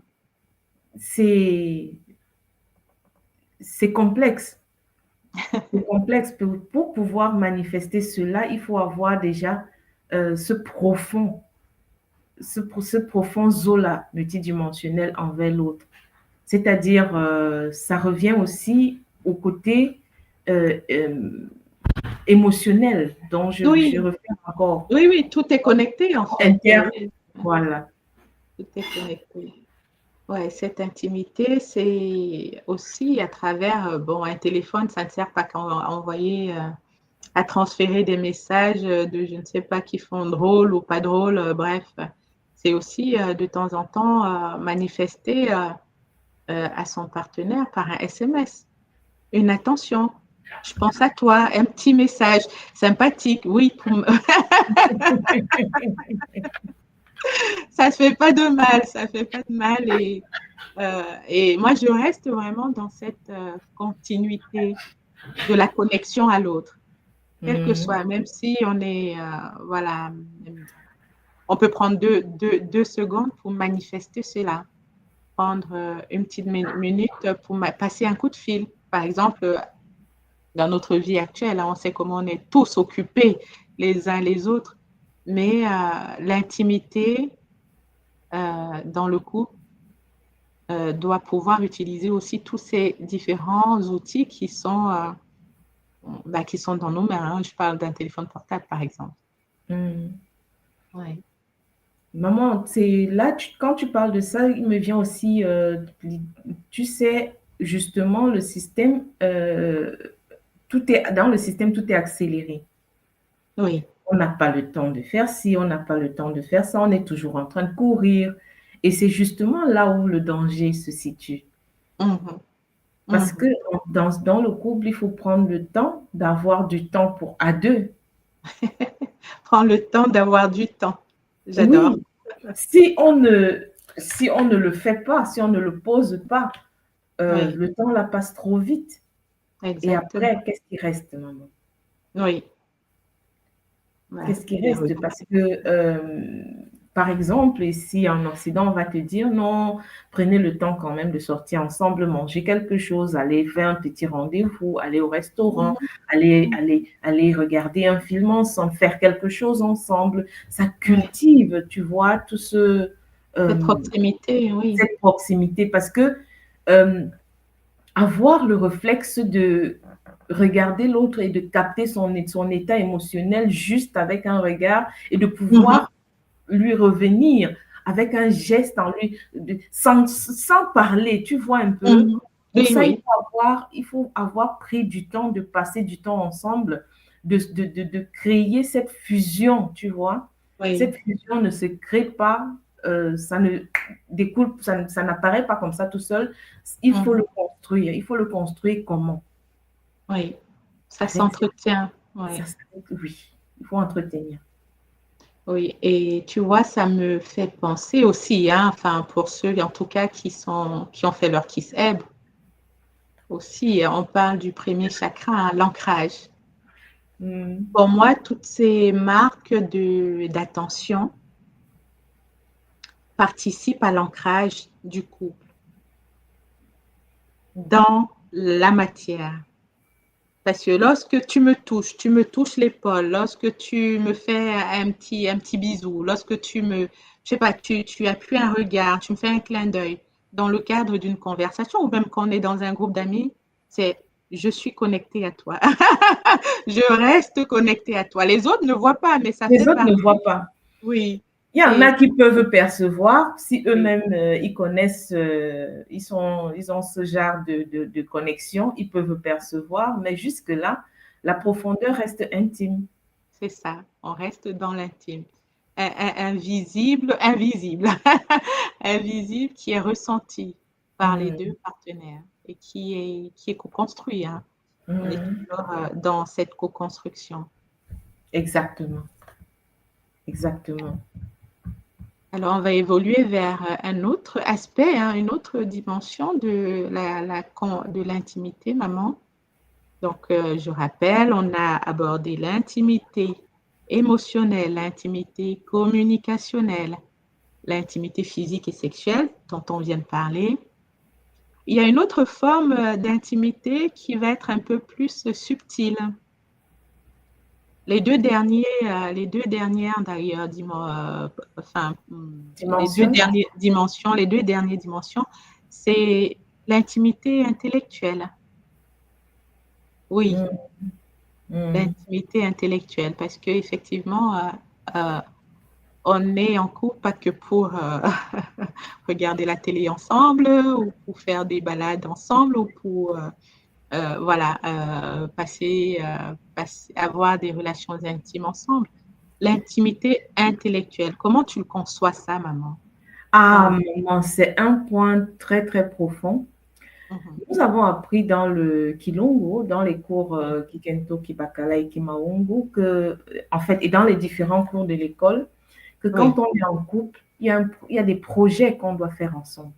C'est, c'est complexe. C'est complexe. Pour pouvoir manifester cela, il faut avoir déjà ce profond, ce profond zola multidimensionnel envers l'autre. C'est-à-dire, ça revient aussi au côté euh, euh, émotionnel dont je Oui, reviens encore. oui, oui, tout est connecté en fait. Inter, Oui, voilà. tout est connecté. Ouais, cette intimité, c'est aussi à travers, bon, un téléphone, ça ne sert pas qu'à envoyer, à transférer des messages de je ne sais pas qui font drôle ou pas drôle, bref. C'est aussi de temps en temps manifester à son partenaire par un SMS, une attention. Je pense à toi, un petit message sympathique, oui, ça ne fait pas de mal, ça ne fait pas de mal. Et moi, je reste vraiment dans cette continuité de la connexion à l'autre, quel que Mhm. soit, même si on est, voilà, on peut prendre deux secondes pour manifester cela, prendre une petite minute pour passer un coup de fil. Par exemple, dans notre vie actuelle, hein, on sait comment on est tous occupés les uns les autres, mais l'intimité dans le couple doit pouvoir utiliser aussi tous ces différents outils qui sont dans nos mains, hein. Je parle d'un téléphone portable, par exemple. Mhm. Ouais. Maman, c'est là, quand tu parles de ça, il me vient aussi, tu sais, justement, le système, tout est, dans le système, tout est accéléré. Oui. On n'a pas le temps de faire ci, on n'a pas le temps de faire ça, on est toujours en train de courir. Et c'est justement là où le danger se situe. Mhm. Parce que Mhm. dans le couple, il faut prendre le temps d'avoir du temps pour à deux. Prends le temps d'avoir du temps. J'adore. Oui, si on ne, si on ne le fait pas, si on ne le pose pas, Oui, le temps la passe trop vite. Et exactement. après, qu'est-ce qui reste, maman? Oui. Ouais, Qu'est-ce qui les reste? regrets. Parce que par exemple, ici en Occident, on va te dire non, prenez le temps quand même de sortir ensemble, manger quelque chose, aller faire un petit rendez-vous, aller au restaurant, Mhm. aller regarder un film ensemble, faire quelque chose ensemble. Ça Oui. cultive, tu vois, Cette euh, proximité, oui. cette proximité parce que euh, avoir le réflexe de regarder l'autre et de capter son état émotionnel juste avec un regard et de Mhm. pouvoir lui revenir avec un geste en lui, sans parler, tu vois un peu. Mhm. Pour Oui, ça, oui. il faut avoir pris du temps, de passer du temps ensemble, de créer cette fusion, tu vois. Oui. Cette fusion ne se crée pas, ça ne découle, ça n'apparaît pas comme ça tout seul. Il faut le Mhm. construire. Il faut le construire comment? Oui. Ça Avec s'entretient. Oui. oui, il faut entretenir. Oui. Et tu vois, ça me fait penser aussi, hein, enfin, pour ceux, en tout cas, qui ont fait leur Kiss Ebb aussi, on parle du premier chakra, hein, l'ancrage. Mm. Pour moi, toutes ces marques d'attention participent à l'ancrage du couple dans la matière. Parce que lorsque tu me touches l'épaule, lorsque tu me fais un petit bisou, lorsque je sais pas, tu appuies un regard, tu me fais un clin d'œil dans le cadre d'une conversation ou même quand on est dans un groupe d'amis, c'est je suis connectée à toi. Je reste connectée à toi. Les autres ne voient pas, mais ça Les fait autres ne partie. voient pas. Oui, Il y en a qui peuvent percevoir si oui, eux-mêmes ils connaissent, ils ont ce genre de connexion, ils peuvent percevoir, mais jusque-là, la profondeur reste intime. c'est ça. On reste dans l'intime. Invisible, invisible. Invisible qui est ressenti par les deux Mm, partenaires et qui est co-construit, hein. On est mm, toujours dans cette co-construction. exactement, exactement. Alors, on va évoluer vers un autre aspect, hein, une autre dimension de l'intimité, maman. Donc, je rappelle, on a abordé l'intimité émotionnelle, l'intimité communicationnelle, l'intimité physique et sexuelle dont on vient de parler. Il y a une autre forme d'intimité qui va être un peu plus subtile. Les deux dernières d'ailleurs, enfin, Dimension. les deux dernières dimensions, c'est l'intimité intellectuelle. Oui, Mm, mm, l'intimité intellectuelle, parce que effectivement, euh, on est en couple pas que pour regarder la télé ensemble ou pour faire des balades ensemble ou pour voilà, avoir des relations intimes ensemble. L'intimité intellectuelle, comment tu le conçois ça, maman? ah, Parle. maman, c'est un point très, très profond. Mhm. Nous avons appris dans le Kilongo, dans les cours Kikento, Kibakala et Kimaungu, en fait, et dans les différents cours de l'école, que Oui. quand on est en couple, il y a des projets qu'on doit faire ensemble.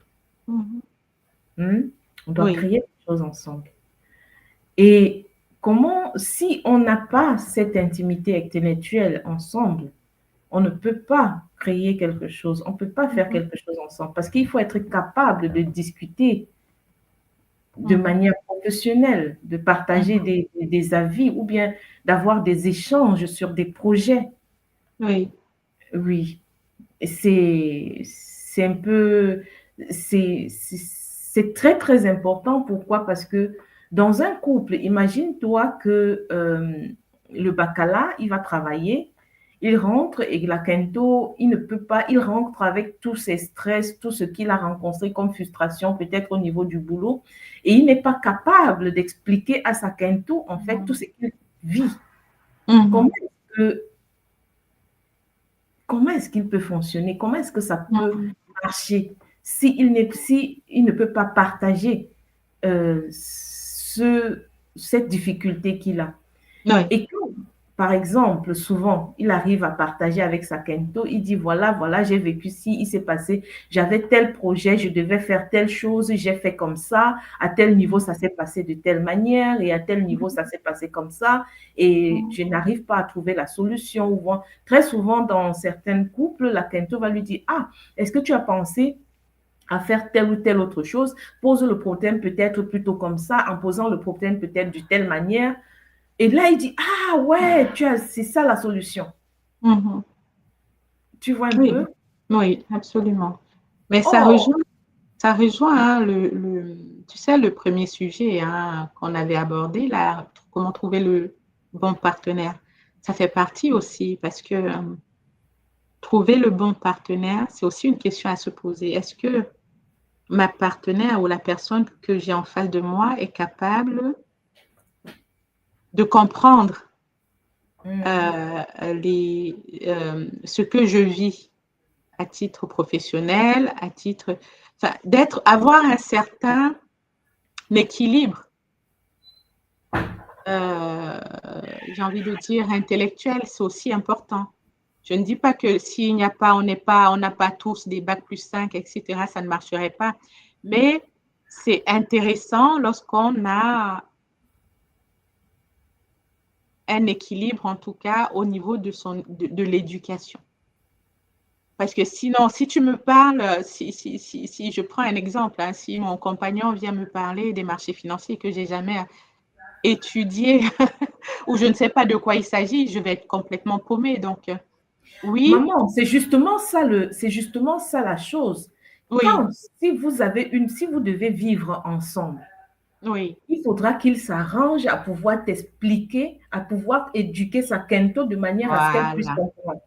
Mhm. Hmm? On doit Oui. créer des choses ensemble. Et si on n'a pas cette intimité intellectuelle ensemble, on ne peut pas créer quelque chose, on ne peut pas faire Mhm. quelque chose ensemble, parce qu'il faut être capable de discuter de Mhm. manière professionnelle, de partager Mhm. des avis ou bien d'avoir des échanges sur des projets. Oui. Oui, c'est un peu, c'est très, très important. Pourquoi? Parce que dans un couple, imagine-toi que le bacala, il va travailler, il rentre et la quinto, il ne peut pas, il rentre avec tous ses stress, tout ce qu'il a rencontré comme frustration, peut-être au niveau du boulot, et il n'est pas capable d'expliquer à sa quinto, en fait, tout ce qu'il vit. Comment Mhm. est-ce que comment est-ce qu'il peut fonctionner? Comment est-ce que ça peut Mhm. marcher si il ne peut pas partager euh, cette difficulté qu'il a? Oui. Et Par exemple, souvent, il arrive à partager avec sa Kento, il dit, voilà, voilà, j'ai vécu ci, il s'est passé, j'avais tel projet, je devais faire telle chose, j'ai fait comme ça, à tel niveau, ça s'est passé de telle manière, et à tel niveau, ça s'est passé comme ça, et je n'arrive pas à trouver la solution. Ou bien, très souvent, dans certains couples, la Kento va lui dire, ah, est-ce que tu as pensé à faire telle ou telle autre chose? Pose le problème peut-être plutôt comme ça, en posant le problème peut-être de telle manière. Et là, il dit, ah ouais, c'est ça la solution. Mhm. Tu vois un Oui, peu? oui, absolument. Mais Oh, ça rejoint hein, tu sais, le premier sujet hein, qu'on avait abordé, là, comment trouver le bon partenaire. Ça fait partie aussi parce que trouver le bon partenaire, c'est aussi une question à se poser. Est-ce que ma partenaire ou la personne que j'ai en face de moi est capable de comprendre mhm. ce que je vis à titre professionnel, enfin, avoir un certain équilibre, euh, j'ai envie de dire intellectuel, c'est aussi important. Je ne dis pas que s'il n'y a pas, on n'a pas tous des bacs plus 5, etc., ça ne marcherait pas. Mais c'est intéressant lorsqu'on a un équilibre, en tout cas, au niveau de l'éducation. Parce que sinon, si tu me parles, si je prends un exemple, hein, si mon compagnon vient me parler des marchés financiers que j'ai jamais étudié ou je ne sais pas de quoi il s'agit, je vais être complètement paumée. Donc, oui, Maman, c'est justement ça la chose. oui, Quand, si vous devez vivre ensemble, oui, il faudra qu'il s'arrange à pouvoir t'expliquer, à pouvoir éduquer sa Kento de manière à ce qu'elle puisse voilà, comprendre.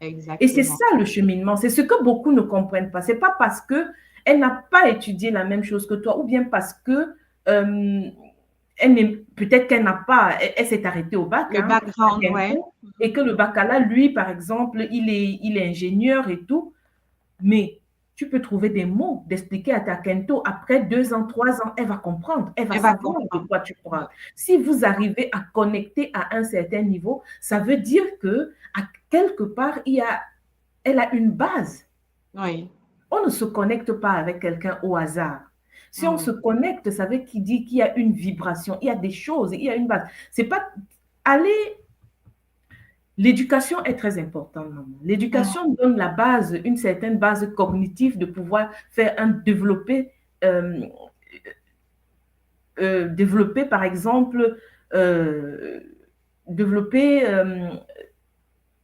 Et c'est exactement. ça le cheminement. C'est ce que beaucoup ne comprennent pas. C'est pas parce que elle n'a pas étudié la même chose que toi, ou bien parce que peut-être qu'elle n'a pas, elle s'est arrêtée au bac, Le hein, pour sa background, ouais. Kento, et que le baccalauréat, lui, par exemple, il est ingénieur et tout, mais tu peux trouver des mots d'expliquer à ta Kento après 2 ans, 3 ans, elle va comprendre, elle va Elle va savoir de comprendre. quoi tu parles. Si vous arrivez à connecter à un certain niveau, ça veut dire que à quelque part, elle a une base. Oui. On ne se connecte pas avec quelqu'un au hasard. Si on se Mm. connecte, ça veut dire qu'il y a une vibration, il y a des choses, il y a une base. C'est pas aller. L'éducation est très importante, maman. Mm. L'éducation donne la base, une certaine base cognitive de pouvoir faire euh, développer par exemple, euh, développer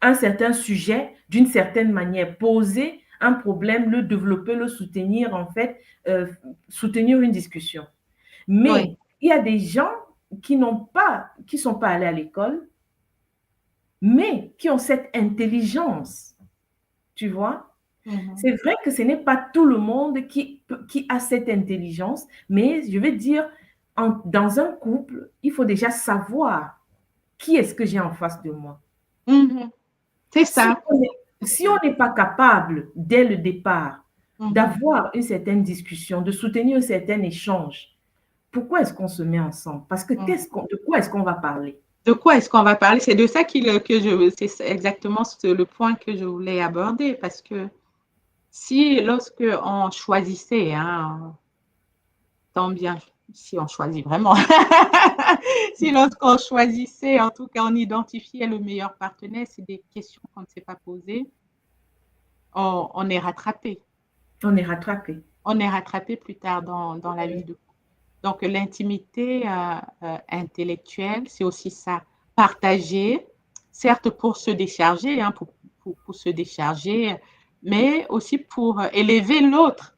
un certain sujet d'une certaine manière, poser un problème, le développer, le soutenir, en fait, euh, soutenir une discussion. Oui. Mais il y a des gens qui sont pas allés à l'école, mais qui ont cette intelligence, tu vois. Mhm. C'est vrai que ce n'est pas tout le monde qui a cette intelligence, mais je veux dire, dans un couple, il faut déjà savoir qui est-ce que j'ai en face de moi. Mhm. C'est Si ça. on si on n'est pas capable, dès le départ, Mhm. d'avoir une certaine discussion, de soutenir un certain échange, pourquoi est-ce qu'on se met ensemble? Parce que Mm. de quoi est-ce qu'on va parler? De quoi est-ce qu'on va parler? C'est de ça c'est exactement le point que je voulais aborder parce que si lorsque on choisissait, hein, tant bien si on choisit vraiment, si lorsqu'on choisissait, en tout cas on identifiait le meilleur partenaire, c'est des questions qu'on ne s'est pas posées, on est rattrapé. On est rattrapé. On est rattrapé plus tard dans la vie de couple. Donc l'intimité intellectuelle, c'est aussi ça, partager, certes pour se décharger, hein, pour se décharger, mais aussi pour élever l'autre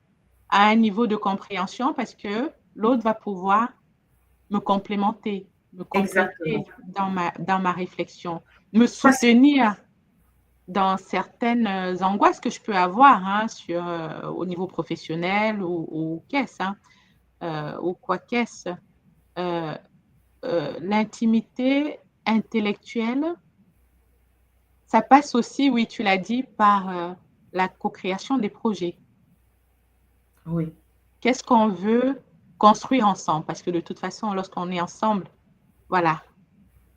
à un niveau de compréhension parce que l'autre va pouvoir me compléter Exactement. dans ma réflexion, me Parce soutenir dans certaines angoisses que je peux avoir hein, au niveau professionnel ou qu'est-ce, hein, ou quoi qu'est-ce. Euh, L'intimité intellectuelle, ça passe aussi, oui, tu l'as dit, par la co-création des projets. oui, Qu'est-ce qu'on veut construire ensemble? Parce que de toute façon, lorsqu'on est ensemble, voilà,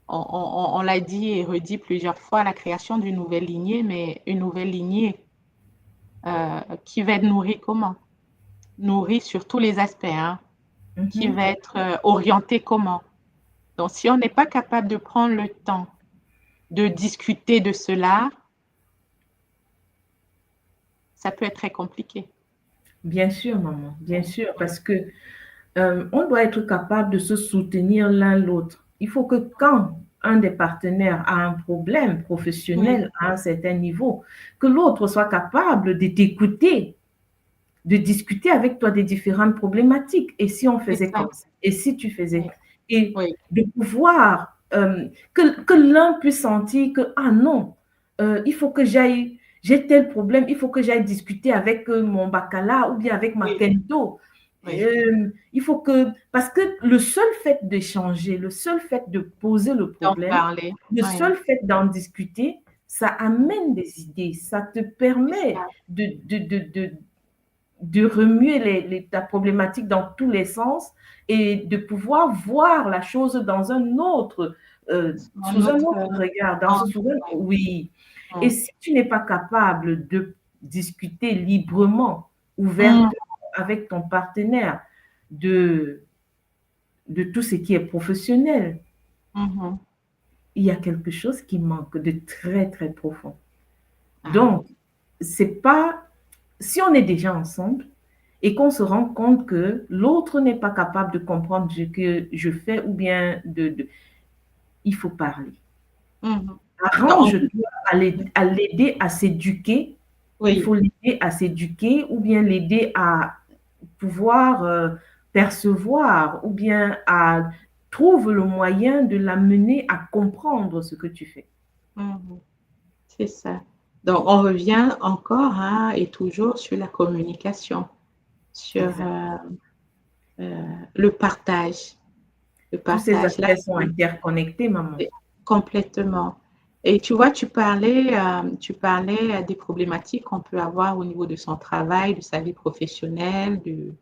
On l'a dit et redit plusieurs fois, la création d'une nouvelle lignée, mais une nouvelle lignée qui va être nourrie comment? Nourrie sur tous les aspects, hein, qui Mhm. va être orientée comment? Donc, si on n'est pas capable de prendre le temps de discuter de cela, ça peut être très compliqué. Bien sûr, maman, bien sûr, parce que on doit être capable de se soutenir l'un l'autre. Il faut que quand un des partenaires a un problème Oui, professionnel à un certain niveau, que l'autre soit capable de t'écouter, de discuter avec toi des différentes problématiques. Et si on c'est faisait ça. comme ça, et si tu faisais, Oui, et oui, de pouvoir que l'un puisse sentir que, ah non, il faut que j'aille, j'ai tel problème, il faut que j'aille discuter avec mon bacala ou bien avec ma oui, kento. oui. Il faut que, parce que le seul fait d'échanger, le seul fait de poser le D'en problème, parler. le Oui, seul fait d'en discuter, ça amène des idées, ça te c'est permet ça. de remuer ta problématique dans tous les sens et de pouvoir voir la chose dans un autre, Un sous un autre autre regard, angle. oui. Et Oui. si tu n'es pas capable de discuter librement, Mm, ouvertement avec ton partenaire de, de tout ce qui est professionnel, mhm. il y a quelque chose qui manque de très, très profond. Ah, Donc, c'est pas, si on est déjà ensemble, et qu'on se rend compte que l'autre n'est pas capable de comprendre ce que je fais ou bien il faut parler. mhm. Donc, Arrange-toi à l'aider à s'éduquer. Il oui. faut l'aider à s'éduquer ou bien l'aider à pouvoir percevoir ou bien à trouve le moyen de l'amener à comprendre ce que tu fais. Mhm. C'est ça. Donc, on revient encore hein, et toujours sur la communication, sur Exact. le partage. Le Tous ces partage, là, aspects sont interconnectés, maman. complètement. Et tu vois, tu parlais des problématiques qu'on peut avoir au niveau de son travail, de sa vie professionnelle, de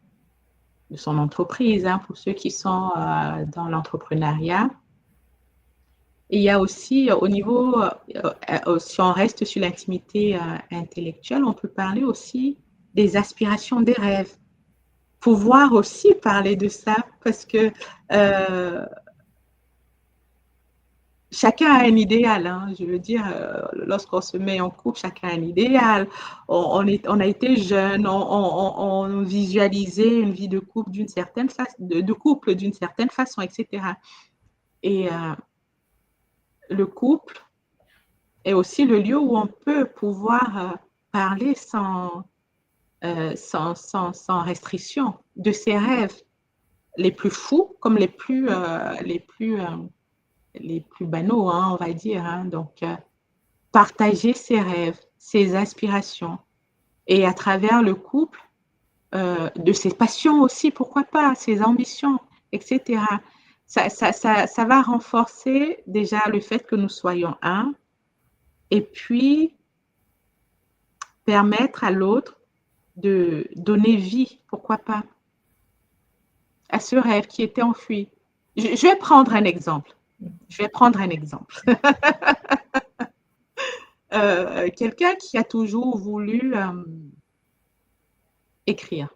son entreprise, hein, pour ceux qui sont dans l'entrepreneuriat. Et il y a aussi au niveau, si on reste sur l'intimité intellectuelle, on peut parler aussi des aspirations, des rêves. Pouvoir aussi parler de ça parce que euh, chacun a un idéal. Hein, je veux dire, lorsqu'on se met en couple, chacun a un idéal. On a été jeunes, on visualisait une vie de couple d'une certaine façon, de couple d'une certaine façon, etc. Et le couple est aussi le lieu où on peut pouvoir parler sans restriction de ses rêves, les plus fous comme les plus banaux, hein, on va dire. Hein. Donc, partager ses rêves, ses aspirations et à travers le couple, de ses passions aussi, pourquoi pas, ses ambitions, etc. Ça va renforcer déjà le fait que nous soyons un et puis permettre à l'autre de donner vie, pourquoi pas, à ce rêve qui était enfoui. Je vais prendre un exemple. Je vais prendre un exemple. Quelqu'un qui a toujours voulu écrire,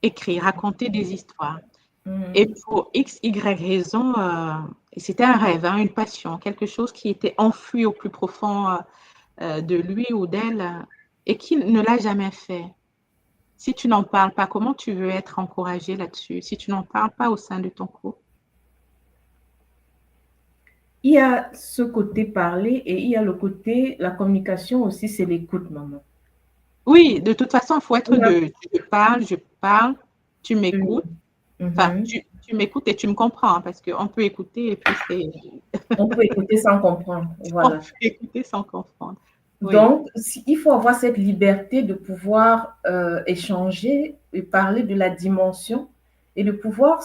écrire, raconter des histoires. Et Mhm. pour X, Y raison, et c'était un rêve, hein, une passion, quelque chose qui était enfoui au plus profond de lui ou d'elle et qui ne l'a jamais fait. Si tu n'en parles pas, comment tu veux être encouragé là-dessus? Si tu n'en parles pas au sein de ton couple? Il y a ce côté parler et il y a le côté, la communication aussi, c'est l'écoute, maman. Oui, de toute façon, il faut être On a deux. Je parle, tu m'écoutes. pu- Enfin, Mhm. tu m'écoutes et tu me comprends, hein, parce qu'on peut écouter et puis c'est... On peut écouter sans comprendre. On Voilà. peut écouter sans comprendre. Oui. Donc, il faut avoir cette liberté de pouvoir échanger et parler de la dimension et de pouvoir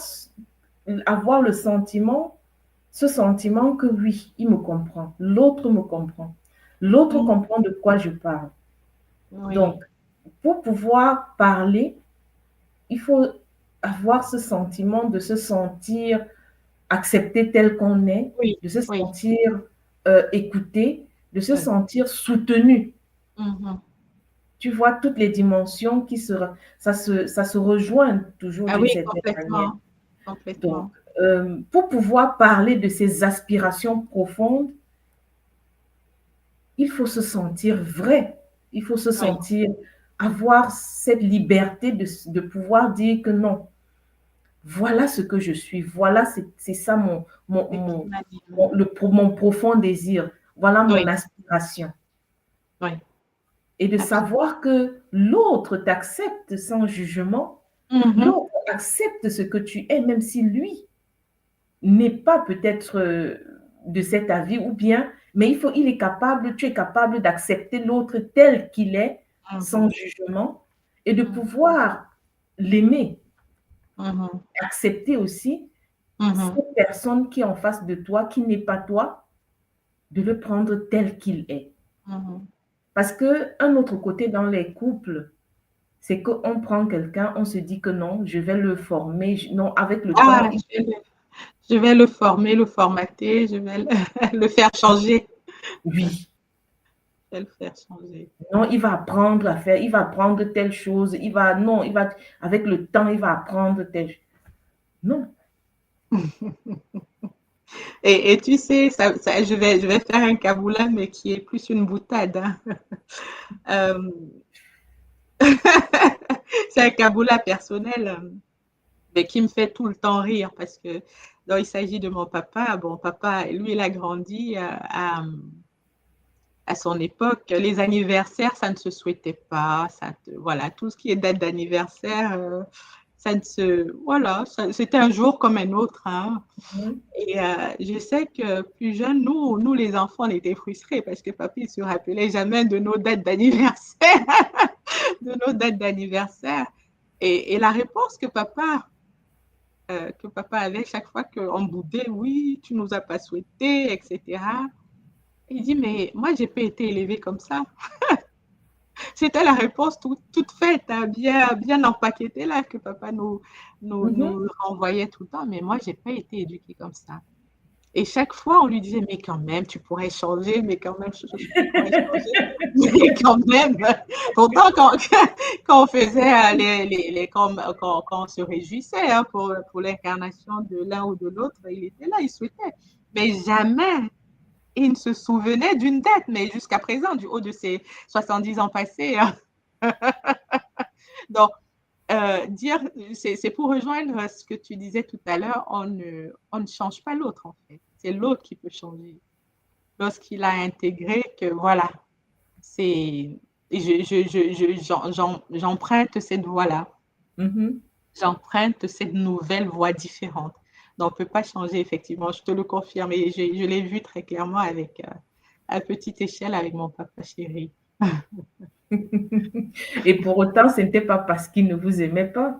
avoir le sentiment, ce sentiment que oui, il me comprend, l'autre me comprend, l'autre Mm, comprend de quoi je parle. oui. Donc, pour pouvoir parler, il faut avoir ce sentiment de se sentir accepté tel qu'on est, Oui, de se oui. sentir écouté, de se Oui. sentir soutenu. Mhm. Tu vois toutes les dimensions ça se rejoint toujours Ah d'une oui, certaine manière. complètement, Donc, complètement. pour pouvoir parler de ces aspirations profondes, il faut se sentir vrai. Il faut se Oui, sentir, avoir cette liberté de pouvoir dire que non, voilà ce que je suis, voilà, c'est ça c'est qui m'anime. mon profond désir, voilà mon Oui, aspiration. oui, Et de absolument. savoir que l'autre t'accepte sans jugement, Mhm. l'autre accepte ce que tu es, même si lui n'est pas peut-être de cet avis, ou bien, mais il est capable, tu es capable d'accepter l'autre tel qu'il est, sans Mhm. jugement, et de Mhm. pouvoir l'aimer, Mhm. accepter aussi Mhm. cette personne qui est en face de toi, qui n'est pas toi, de le prendre tel qu'il est. Mhm. Parce que un autre côté dans les couples, c'est qu'on prend quelqu'un, on se dit que non, je vais le former, non, avec le temps, Ah, je vais le former, le formater, je vais le, le faire changer. oui, Je vais le faire changer. non, il va apprendre à faire, il va apprendre telle chose, non, avec le temps, il va apprendre telle chose. Non. Et tu sais, je vais faire un kaboula, mais qui est plus une boutade, hein. Euh, c'est un kaboula personnel, mais qui me fait tout le temps rire parce que donc, il s'agit de mon papa. Bon, papa, lui, il a grandi à son époque. Les anniversaires, ça ne se souhaitait pas. Voilà, tout ce qui est date d'anniversaire, ça ne se. Voilà, c'était un jour comme un autre, hein. Mhm. Et je sais que plus jeune, nous les enfants, on était frustrés parce que papy ne se rappelait jamais de nos dates d'anniversaire, de nos dates d'anniversaire. Et la réponse que papa avait chaque fois qu'on boudait, oui, tu nous as pas souhaité, etc. Il dit, mais moi, j'ai pas été élevé comme ça. C'était la réponse toute faite, hein, bien empaquetée là, que papa Mhm. nous renvoyait tout le temps. Mais moi, j'ai pas été éduquée comme ça. Et chaque fois, on lui disait, mais quand même, tu pourrais changer, mais quand même, tu pourrais changer, mais quand même. Pourtant, quand on faisait quand on se réjouissait hein, pour l'incarnation de l'un ou de l'autre, il était là, il souhaitait. Mais jamais il ne se souvenait d'une date, mais jusqu'à présent, du haut de ses 70 ans passés. Hein. Donc, dire, c'est pour rejoindre ce que tu disais tout à l'heure, on ne change pas l'autre en fait. C'est l'autre qui peut changer. Lorsqu'il a intégré que voilà, c'est, j'emprunte cette voie-là, Mhm. j'emprunte cette nouvelle voie différente. Donc, on ne peut pas changer effectivement, je te le confirme et je l'ai vu très clairement avec, à petite échelle avec mon papa chéri. Et pour autant, ce n'était pas parce qu'il ne vous aimait pas.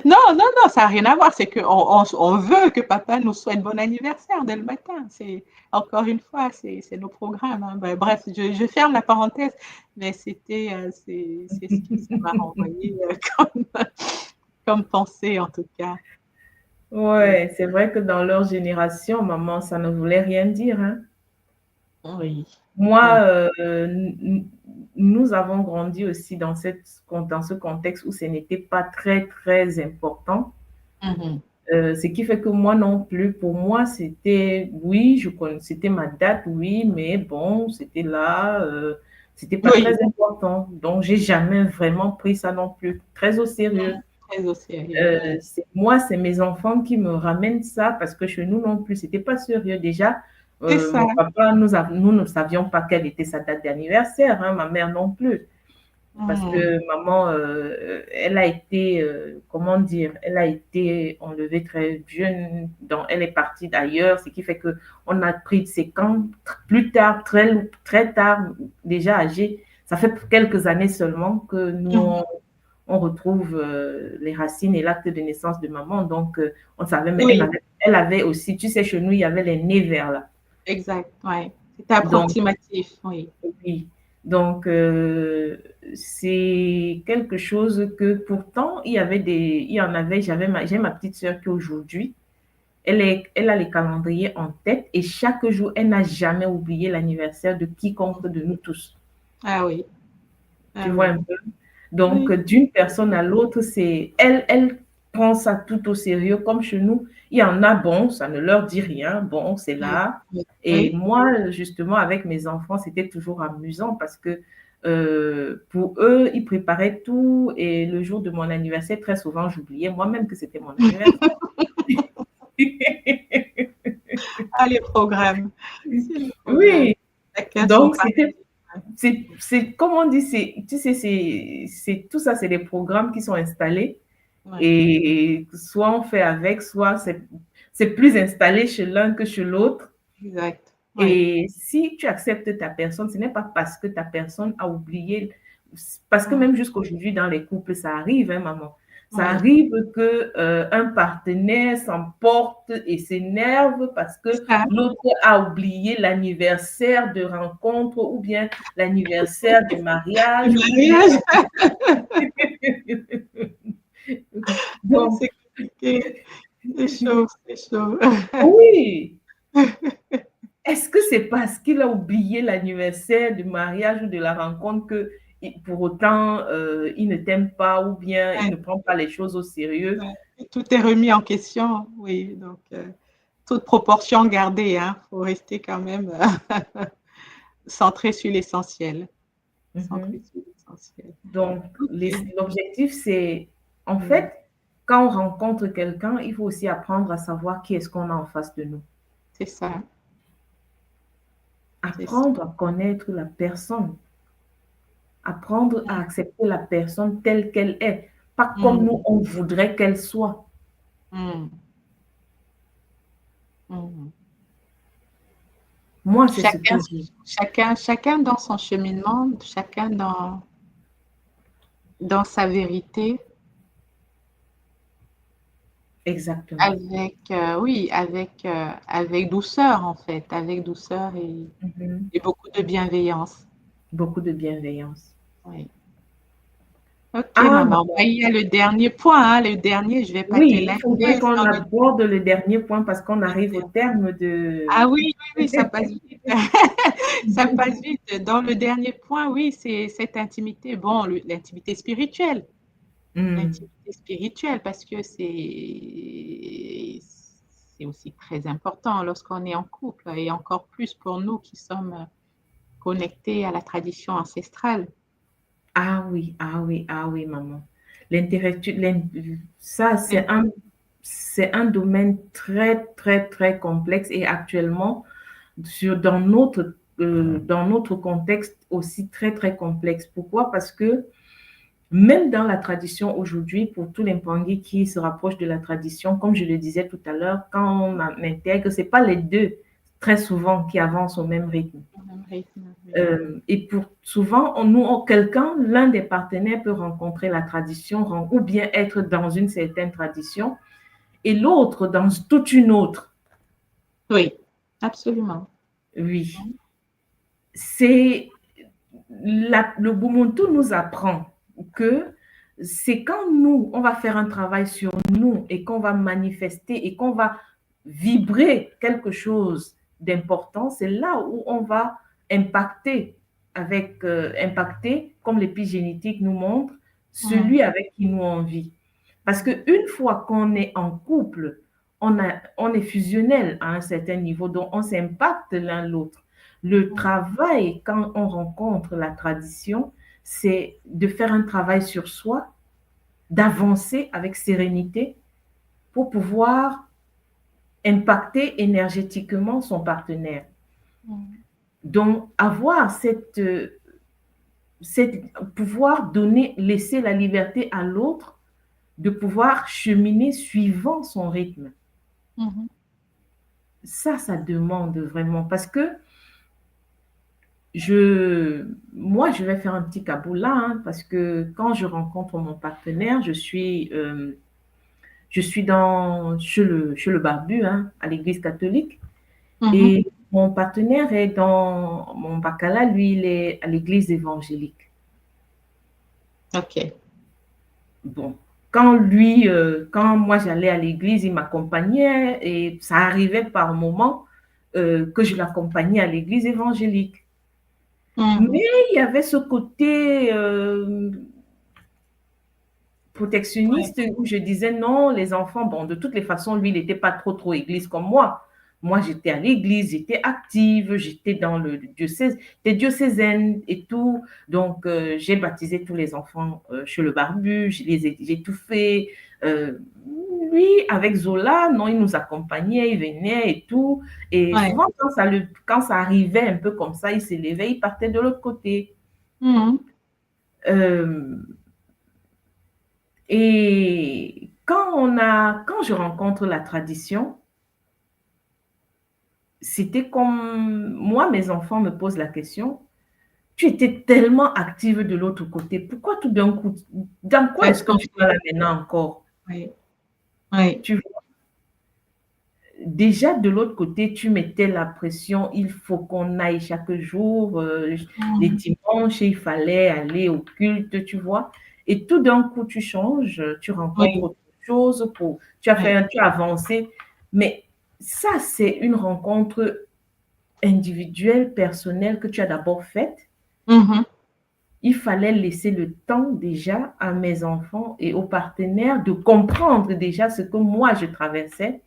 Non, non, non, ça n'a rien à voir. C'est qu'on on veut que papa nous souhaite bon anniversaire dès le matin. C'est encore une fois, c'est nos programmes. Hein. Ben, bref, je ferme la parenthèse, mais c'est ce que ça m'a renvoyé comme pensée en tout cas. Oui, Ouais, c'est vrai que dans leur génération, maman, ça ne voulait rien dire, hein. oui, Moi, oui. nous avons grandi aussi dans ce contexte où ce n'était pas très, très important. Mhm. Ce qui fait que moi non plus, pour moi, c'était, oui, c'était ma date, oui, mais bon, c'était là, c'était pas Oui, très important. Donc, j'ai jamais vraiment pris ça non plus très au sérieux. très au sérieux, oui. C'est mes enfants qui me ramènent ça parce que chez nous non plus, c'était pas sérieux. Déjà, C'est ça. mon papa, nous ne savions pas quelle était sa date d'anniversaire, hein, ma mère non plus. Parce Mhm. que maman, elle a été, comment dire, elle a été enlevée très jeune, donc elle est partie d'ailleurs, ce qui fait que on a pris de ses camps plus tard, très, très tard, déjà âgée. Ça fait quelques années seulement que nous, Mhm. on retrouve les racines et l'acte de naissance de maman. Donc, on savait, mais Oui, elle avait aussi, tu sais, chez nous, il y avait les nez verts là. exact, oui. C'était Donc, approximatif, oui. oui. Donc, c'est quelque chose que pourtant, il y en avait, j'ai ma petite sœur qui aujourd'hui, elle a les calendriers en tête et chaque jour, elle n'a jamais oublié l'anniversaire de quiconque de nous tous. Ah oui, Tu ah vois oui. un peu? Donc, Oui, d'une personne à l'autre, elle prend ça tout au sérieux, comme chez nous. Il y en a, bon, ça ne leur dit rien, bon, c'est oui, là. oui, Et oui. moi, justement, avec mes enfants, c'était toujours amusant parce que pour eux, ils préparaient tout et le jour de mon anniversaire, très souvent, j'oubliais moi-même que c'était mon anniversaire. Ah, les programmes. C'est les programmes. Oui, Chacun son donc parti. c'est, comme on dit, tu sais, tout ça, c'est des programmes qui sont installés. Ouais, Et soit on fait avec, soit c'est plus installé chez l'un que chez l'autre. exact. Oui. Et si tu acceptes ta personne, ce n'est pas parce que ta personne a oublié, parce que Mm. même jusqu'aujourd'hui dans les couples, ça arrive, hein, maman. Ça Oui. arrive que un partenaire s'emporte et s'énerve parce que Ça, l'autre a oublié l'anniversaire de rencontre ou bien l'anniversaire de le mariage ou bien mariage, donc c'est compliqué. C'est chaud, c'est chaud. oui. Est-ce que c'est parce qu'il a oublié l'anniversaire du mariage ou de la rencontre que pour autant il ne t'aime pas ou bien il Ouais, ne prend pas les choses au sérieux? ouais. Et tout est remis en question, oui. Donc, toute proportion gardée, hein. Faut rester quand même centré sur l'essentiel. Centré Mhm. sur l'essentiel. Donc, Ok. l'objectif, c'est, en Mm. fait, quand on rencontre quelqu'un, il faut aussi apprendre à savoir qui est-ce qu'on a en face de nous. C'est ça, c'est ça. Apprendre à connaître la personne. Apprendre à accepter la personne telle qu'elle est. Pas comme Mm. nous, on voudrait qu'elle soit. Mm. Mm. Moi, c'est ce Chacun, que je... chacun dans son cheminement, chacun dans sa vérité, Exactement. avec, oui, avec douceur en fait, avec douceur Mhm. et beaucoup de bienveillance. Beaucoup de bienveillance. Oui. Ok, Ah, maman. Bah, maman. il y a le dernier point, hein, le dernier, je ne vais pas te Oui, il faudrait larguer qu'on sans aborde le dernier point parce qu'on le arrive au dernier. terme Ah de... oui, oui, oui, ça passe vite. Ça passe vite. Dans le dernier point, oui, c'est cette intimité. Bon, l'intimité spirituelle. Hmm. L'intimité spirituelle, parce que c'est aussi très important lorsqu'on est en couple et encore plus pour nous qui sommes connectés à la tradition ancestrale. Ah oui, ah oui, ah oui, maman. L'intellectuel, ça, c'est un domaine très, très, très complexe et actuellement, dans notre contexte aussi très, très complexe. Pourquoi? Parce que même dans la tradition aujourd'hui, pour tous les Mpangui qui se rapprochent de la tradition, comme je le disais tout à l'heure, quand on intègre, ce n'est pas les deux très souvent qui avancent au même rythme. Au même rythme, oui. Et pour souvent, quelqu'un, l'un des partenaires peut rencontrer la tradition ou bien être dans une certaine tradition et l'autre dans toute une autre. Oui, absolument. Oui, c'est le Bumuntu nous apprend que c'est quand nous, on va faire un travail sur nous et qu'on va manifester et qu'on va vibrer quelque chose d'important, c'est là où on va impacter impacter, comme l'épigénétique nous montre, Mm. celui avec qui nous on vit. Parce qu'une fois qu'on est en couple, on est fusionnel à un certain niveau, donc on s'impacte l'un l'autre. Le travail, quand on rencontre la tradition, c'est de faire un travail sur soi, d'avancer avec sérénité pour pouvoir impacter énergétiquement son partenaire. Mm. Donc, avoir pouvoir donner, laisser la liberté à l'autre de pouvoir cheminer suivant son rythme. Mhm. Ça demande vraiment parce que moi, je vais faire un petit cabou là, hein, parce que quand je rencontre mon partenaire, je suis chez le barbu, hein, à l'église catholique, Mhm. et mon partenaire est dans mon bacala, lui, il est à l'église évangélique. OK. Bon, quand moi j'allais à l'église, il m'accompagnait et ça arrivait par moment que je l'accompagnais à l'église évangélique. Mais Mhm. il y avait ce côté Ouais. protectionniste où je disais non, les enfants, bon, de toutes les façons, lui, il n'était pas trop église comme moi. Moi, j'étais à l'église, j'étais active, j'étais dans le diocèse, j'étais diocésaine et tout. Donc, j'ai baptisé tous les enfants chez le barbu, j'ai tout fait. Euh, Lui, avec Zola, non, il nous accompagnait, il venait et tout. Et Ouais. souvent, quand ça arrivait un peu comme ça, il s'élevait, il partait de l'autre côté. Mhm. Euh, Et quand je rencontre la tradition, c'était comme moi, mes enfants me posent la question, tu étais tellement active de l'autre côté, pourquoi tout d'un coup, dans quoi Ça a est-ce que tu vas changé. là maintenant encore? Oui. Oui. Tu vois, déjà de l'autre côté, tu mettais la pression, il faut qu'on aille chaque jour, les Mhm. dimanches, il fallait aller au culte, tu vois. Et tout d'un coup, tu changes, tu rencontres Oui. autre chose, Oui. tu as avancé. Mais ça, c'est une rencontre individuelle, personnelle que tu as d'abord faite. Mhm. Il fallait laisser le temps déjà à mes enfants et aux partenaires de comprendre déjà ce que moi je traversais.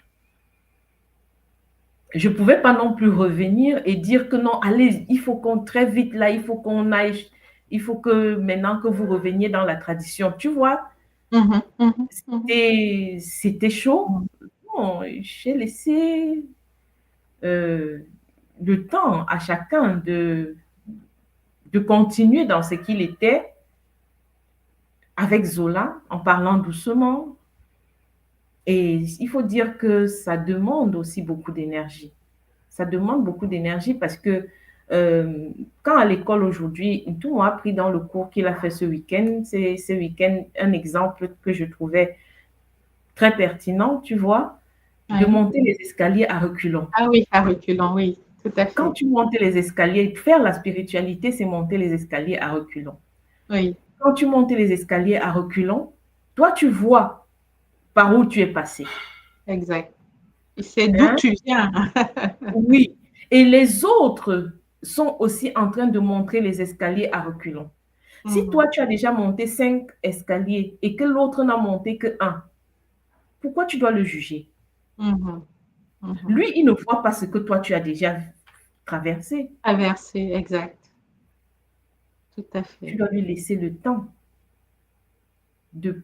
Je ne pouvais pas non plus revenir et dire que non, allez, il faut qu'on très vite là, il faut qu'on aille, il faut que maintenant que vous reveniez dans la tradition. Tu vois, Mhm. Mhm. Mhm. c'était chaud. Bon, j'ai laissé euh, le temps à chacun de continuer dans ce qu'il était avec Zola, en parlant doucement. Et il faut dire que ça demande aussi beaucoup d'énergie. Ça demande beaucoup d'énergie parce que quand à l'école aujourd'hui, tout m'a appris dans le cours qu'il a fait ce week-end, c'est ce week-end un exemple que je trouvais très pertinent, tu vois, de Oui. monter les escaliers à reculons. Ah oui, à reculons, oui, tout à Quand fait. tu montes les escaliers, faire la spiritualité, c'est monter les escaliers à reculons. Oui, Quand tu montes les escaliers à reculons, toi, tu vois par où tu es passé. exact. Et c'est d'où Hein? tu viens. Oui. Et les autres sont aussi en train de montrer les escaliers à reculons. Si Mhm. toi, tu as déjà monté 5 escaliers et que l'autre n'a monté que un, pourquoi tu dois le juger? Mhm. Mhm. Lui, il ne voit pas ce que toi, tu as déjà traversé. Traversée, exact. Tout à Tu fait. dois lui laisser le temps de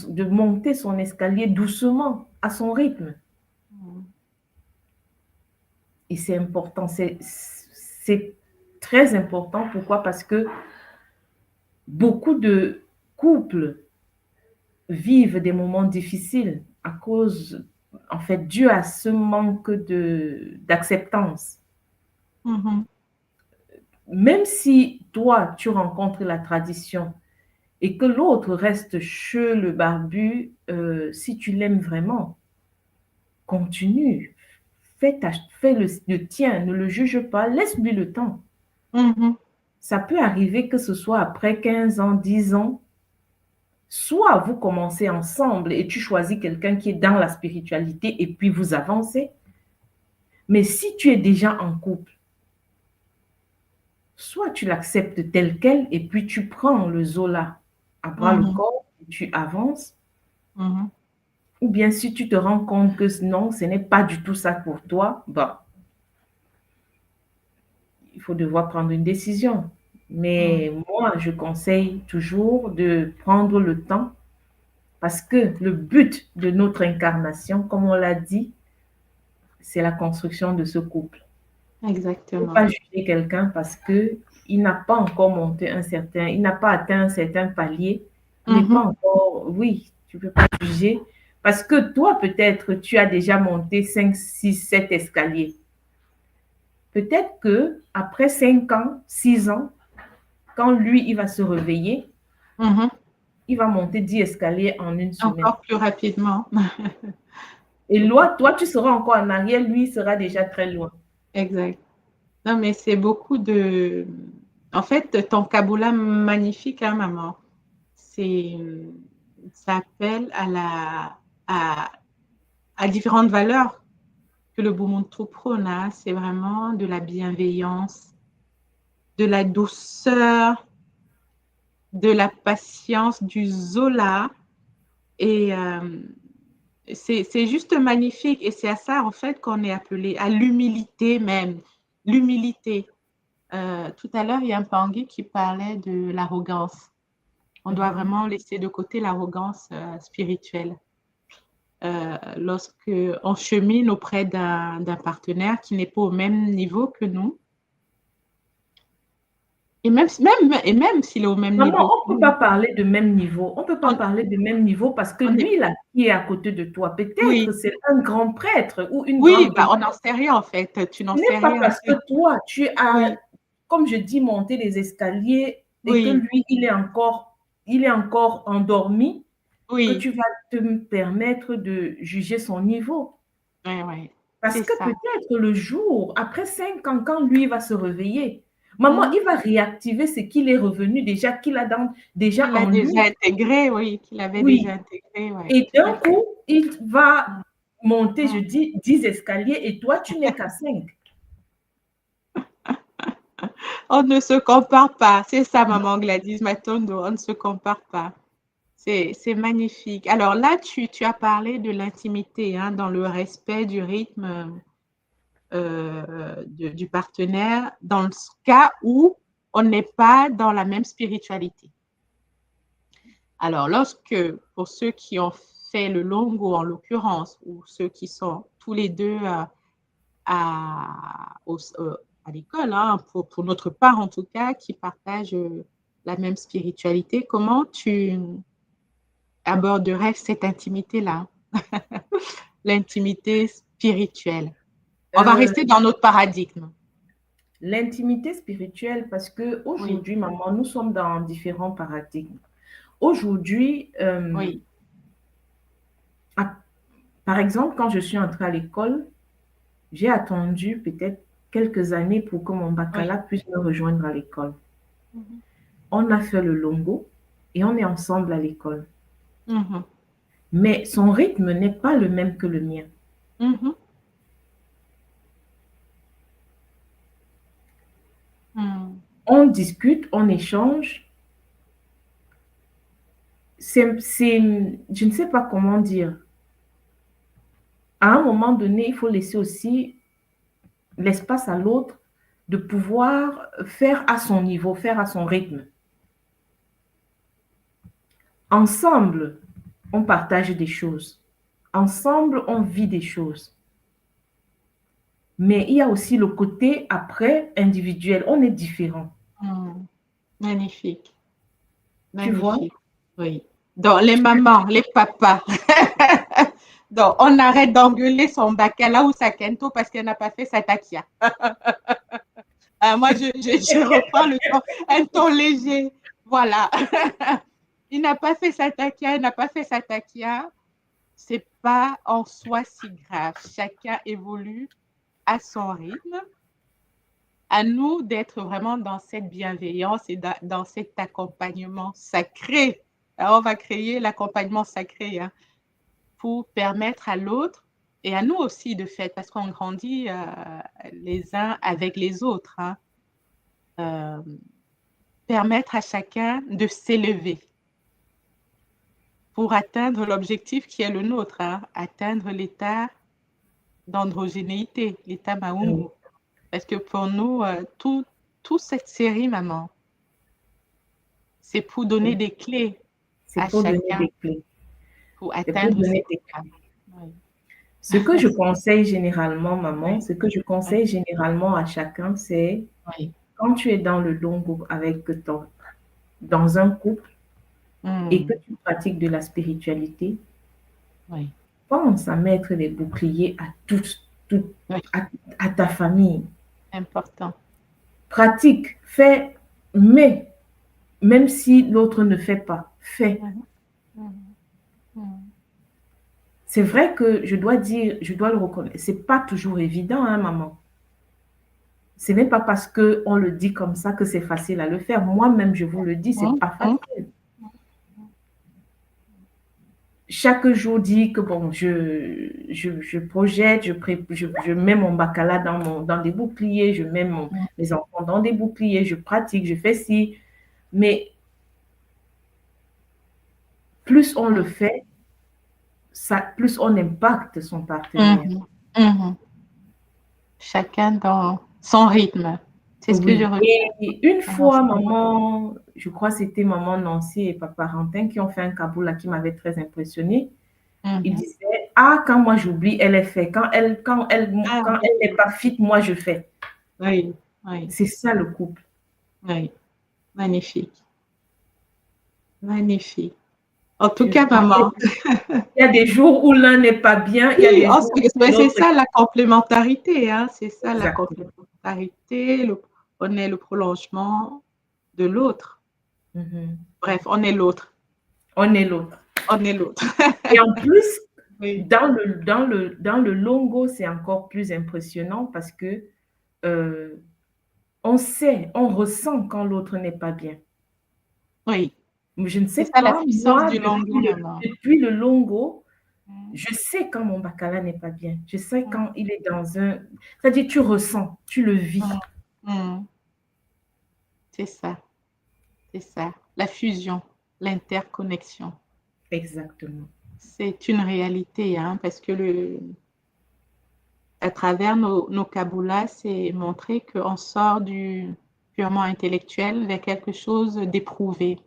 de monter son escalier doucement, à son rythme. Mhm. Et c'est important, c'est très important. Pourquoi? Parce que beaucoup de couples vivent des moments difficiles à cause, en fait, dû à ce manque d'acceptance. Mhm. Même si toi, tu rencontres la tradition et que l'autre reste chez le barbu, si tu l'aimes vraiment, continue. Fais le tien, ne le juge pas, laisse-lui le temps. Mhm. Ça peut arriver que ce soit après 15 ans, 10 ans, soit vous commencez ensemble et tu choisis quelqu'un qui est dans la spiritualité et puis vous avancez. Mais si tu es déjà en couple, soit tu l'acceptes tel quel et puis tu prends le Zola à bras le Mhm. corps et tu avances. Mhm. Ou bien si tu te rends compte que non, ce n'est pas du tout ça pour toi, bah, il faut devoir prendre une décision. Mhm. Mais moi, je conseille toujours de prendre le temps parce que le but de notre incarnation, comme on l'a dit, c'est la construction de ce couple. Il ne faut Exactement. pas juger quelqu'un parce que il n'a pas encore monté il n'a pas atteint un certain palier, il n'est pas Mhm. encore, oui, tu ne peux pas juger parce que toi, peut-être, tu as déjà monté 5, 6, 7 escaliers. Peut-être que après 5 ans, 6 ans, quand lui, il va se réveiller, Mhm. il va monter 10 escaliers en une semaine. Encore plus rapidement. Et Tout à toi, tu seras encore en arrière, lui, il sera déjà très loin. Exact. Non, mais c'est beaucoup de En fait, ton Kabbalah magnifique, hein, maman, c'est, ça appelle à, à différentes valeurs que le Bumuntu prône, hein. C'est vraiment de la bienveillance, de la douceur, de la patience, du Zola. Et c'est juste magnifique. Et c'est à ça, en fait, qu'on est appelé, à l'humilité même. L'humilité. Tout à l'heure, il y a un Pangui qui parlait de l'arrogance. On doit vraiment laisser de côté l'arrogance spirituelle. Lorsque on chemine auprès d'un partenaire qui n'est pas au même niveau que nous, et même s'il est au même Maman, niveau on que ne peut pas nous, parler de même niveau. On ne peut pas on, parler de même niveau parce que on est, lui, là, qui est à côté de toi, peut-être oui, c'est un grand prêtre ou une oui, grande bah, prêtresse. on n'en sait rien en fait. Tu n'en Ce sais n'est pas rien. parce que toi, tu as, Oui, comme je dis, monté les escaliers et que oui, lui, il est encore endormi, que oui, tu vas te permettre de juger son niveau. ouais, ouais, Parce c'est que ça. peut-être le jour, après 5 ans, quand lui va se réveiller, maman, Mhm. il va réactiver ce qu'il est revenu déjà, qu'il a déjà Qu'il a en déjà lui. intégré, oui, qu'il avait déjà Oui. intégré, oui, Et tout à d'un fait. coup, il va Mm, monter, je mm. dis, 10 escaliers et toi, tu n'es qu'à 5. On ne se compare pas. C'est ça, maman Gladys Matondo, on ne se compare pas. C'est magnifique. Alors là, tu as parlé de l'intimité, hein, dans le respect du rythme du partenaire, dans le cas où on n'est pas dans la même spiritualité. Alors, pour ceux qui ont fait le longo en l'occurrence, ou ceux qui sont tous les deux à, au- à l'école, hein, pour notre part en tout cas, qui partagent la même spiritualité, comment tu aborderais cette intimité-là, l'intimité spirituelle? On va Euh, rester dans notre paradigme. L'intimité spirituelle, parce que Oui, aujourd'hui, maman, nous sommes dans différents paradigmes. Aujourd'hui, oui, à- par exemple, quand je suis entrée à l'école, j'ai attendu peut-être quelques années pour que mon oui. baccalauréat puisse me rejoindre à l'école. Mhm, On a fait le longo et on est ensemble à l'école. mhm, Mais son rythme n'est pas le même que le mien. mhm, mhm. On discute, on échange. Je ne sais pas comment dire. À un moment donné, il faut laisser aussi l'espace à l'autre de pouvoir faire à son niveau, faire à son rythme. Ensemble, on partage des choses. Ensemble, on vit des choses. Mais il y a aussi le côté après individuel. On est différent. Mhm. Magnifique, Tu vois? magnifique. Oui. Donc, les mamans, les papas. Donc, on arrête d'engueuler son bacala ou sa kento parce qu'elle n'a pas fait sa takia. Moi, je reprends le ton, un ton léger. Voilà. Il n'a pas fait sa takia, il n'a pas fait sa takia. C'est pas en soi si grave. Chacun évolue à son rythme. À nous d'être vraiment dans cette bienveillance et dans cet accompagnement sacré. Alors, on va créer l'accompagnement sacré, hein, pour permettre à l'autre et à nous aussi de fait, parce qu'on grandit les uns avec les autres, hein, euh, permettre à chacun de s'élever pour atteindre l'objectif qui est le nôtre, hein, atteindre l'état d'androgénéité, l'état Oui. Maungu. Parce que pour nous, toute cette série, maman, c'est pour donner des clés C'est à pour donner chacun des clés. pour C'est pour atteindre donner cet des état. clés. Oui, Ce que je conseille généralement, maman, oui, ce que je oui, conseille généralement à chacun, c'est oui. quand tu es dans le long groupe avec ton, dans un couple et que Mm, tu pratiques de la spiritualité, oui, pense à mettre des boucliers à oui, à, à ta famille. important. Pratique, fais, mais même si l'autre ne fait pas, fais. Mhm, mhm, mhm. C'est vrai que je dois dire, je dois le reconnaître, c'est pas toujours évident, hein, maman. Ce n'est pas parce qu'on le dit comme ça que c'est facile à le faire. Moi-même, je vous le dis, c'est pas facile. Chaque jour dit que bon, je projette, je mets mon bacala dans des boucliers, je mets mes enfants dans des boucliers, je pratique, je fais ci. Mais plus on le fait, plus on impacte son partenaire. Chacun dans son rythme. C'est ce que je Oui. retiens. Et une fois, maman, je crois que c'était maman Nancy et papa Rantin qui ont fait un kaboula qui m'avait très impressionnée. Ils disaient, ah, quand moi j'oublie, elle est fait. Quand elle n'est pas fit, moi je fais. Oui, oui. C'est ça le couple. Oui, magnifique. Magnifique. En tout cas, maman. Il y a des jours où l'un n'est pas bien. Il y a des jours où c'est ça la complémentarité. Hein? C'est ça la Exactement. complémentarité. On est le prolongement de l'autre. Bref, on est l'autre. On est l'autre. On est l'autre. Et en plus, oui. dans le longo, c'est encore plus impressionnant parce que on sait, on ressent quand l'autre n'est pas bien. Oui. Je ne sais C'est ça pas, la puissance moi, du longo, maman. depuis le longo, je sais quand mon bacala n'est pas bien. Je sais quand il est dans un... C'est-à-dire, tu ressens, tu le vis. C'est ça. C'est ça. La fusion, l'interconnexion. Exactement. C'est une réalité, hein, parce que à travers nos kaboulas, c'est montrer qu'on sort du purement intellectuel vers quelque chose d'éprouvé,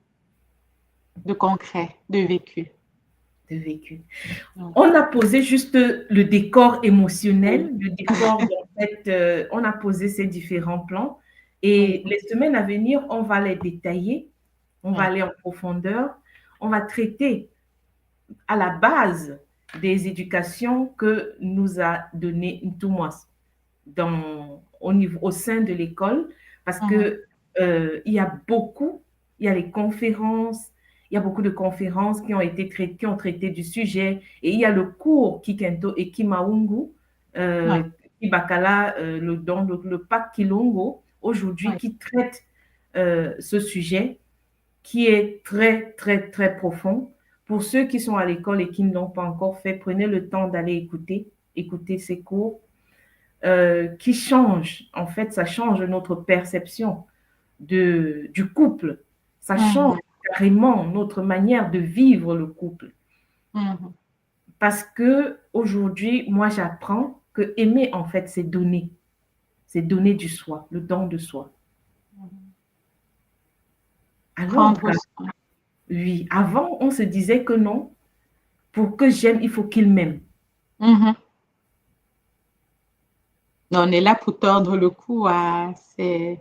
de concret, de vécu. De vécu. On a posé juste le décor émotionnel, le décor, en fait, on a posé ces différents plans. Et les semaines à venir, on va les détailler, on va aller en profondeur, on va traiter à la base des éducations que nous a donné Ntoumouas au sein de l'école, parce que il y a les conférences, il y a beaucoup de conférences qui ont traité du sujet, et il y a le cours Kikento et Kimaungu, Kibakala, le Pac Kilongo, aujourd'hui, qui traite ce sujet, qui est très, très, très profond. Pour ceux qui sont à l'école et qui ne l'ont pas encore fait, prenez le temps d'aller écouter ces cours qui changent. En fait, ça change notre perception du couple. Ça change carrément notre manière de vivre le couple. Parce que aujourd'hui, moi, j'apprends que aimer, en fait, c'est donner. C'est donner du soi, le don de soi. Alors, oui, avant, on se disait que non, pour que j'aime, il faut qu'il m'aime. On est là pour tordre le cou à ces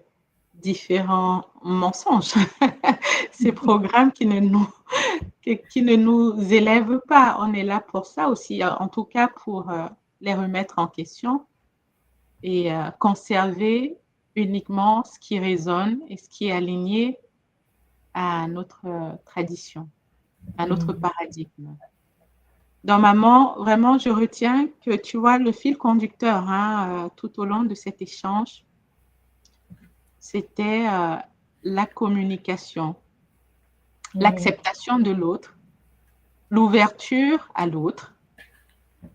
différents mensonges, ces programmes qui ne nous élèvent pas. On est là pour ça aussi, en tout cas pour les remettre en question et conserver uniquement ce qui résonne et ce qui est aligné à notre tradition, à notre paradigme. Donc, maman, vraiment, je retiens que tu vois le fil conducteur tout au long de cet échange, c'était la communication, l'acceptation de l'autre, l'ouverture à l'autre,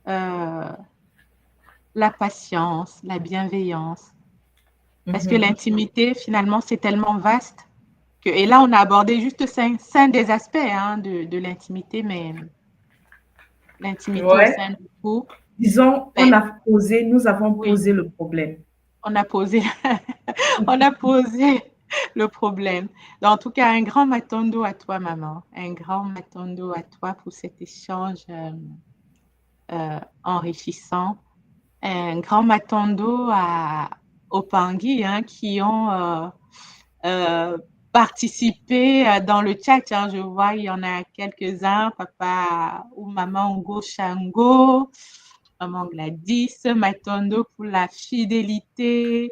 la patience, la bienveillance. Parce que l'intimité, finalement, c'est tellement vaste et là, on a abordé juste cinq des aspects de l'intimité, mais l'intimité au sein du couple. Disons, nous avons posé le problème. On a posé le problème. Donc, en tout cas, un grand matondo à toi, maman. Un grand matondo à toi pour cet échange enrichissant. Un grand matondo aux Pangui qui ont participé dans le chat. Je vois, il y en a quelques-uns, papa ou maman Ngo Shango, maman Gladys, Matondo pour la fidélité,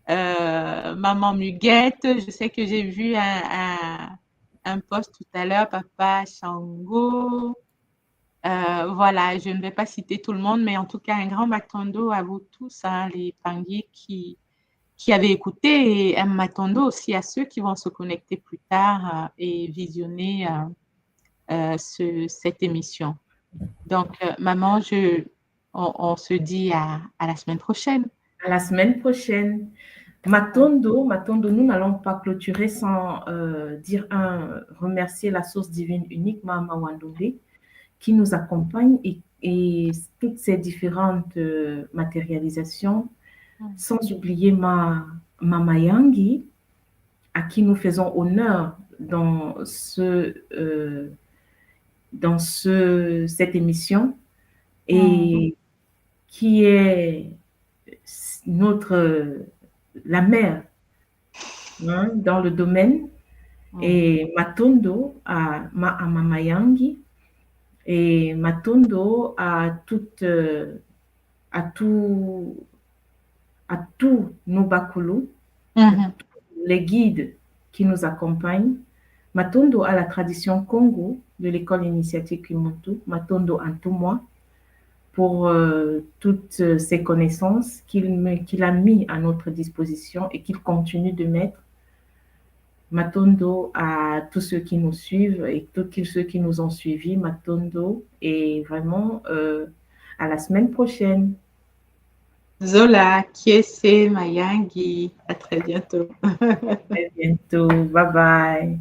maman Muguette. Je sais que j'ai vu un post tout à l'heure, papa Shango. Voilà, je ne vais pas citer tout le monde, mais en tout cas, un grand matondo à vous tous, les Pangui qui qui avez écouté et Matondo aussi à ceux qui vont se connecter plus tard et visionner cette émission. Donc, maman, on se dit à la semaine prochaine. À la semaine prochaine. Matondo, nous n'allons pas clôturer sans remercier la source divine unique, Mama Wandoué, qui nous accompagne et toutes ces différentes matérialisations, sans oublier Mama Yangi, à qui nous faisons honneur dans cette émission et qui est la mère dans le domaine, et Matondo à Mama Yangi, et Matondo à tous nos Bakulu, les guides qui nous accompagnent. Matondo à la tradition Congo de l'école initiatique Kimoto, Matondo Antoumoi, pour toutes ces connaissances qu'il a mis à notre disposition et qu'il continue de mettre. Matondo à tous ceux qui nous suivent et tous ceux qui nous ont suivis. Matondo, et vraiment à la semaine prochaine. Zola, Kiese, Mayangi, à très bientôt. À très bientôt, bye bye.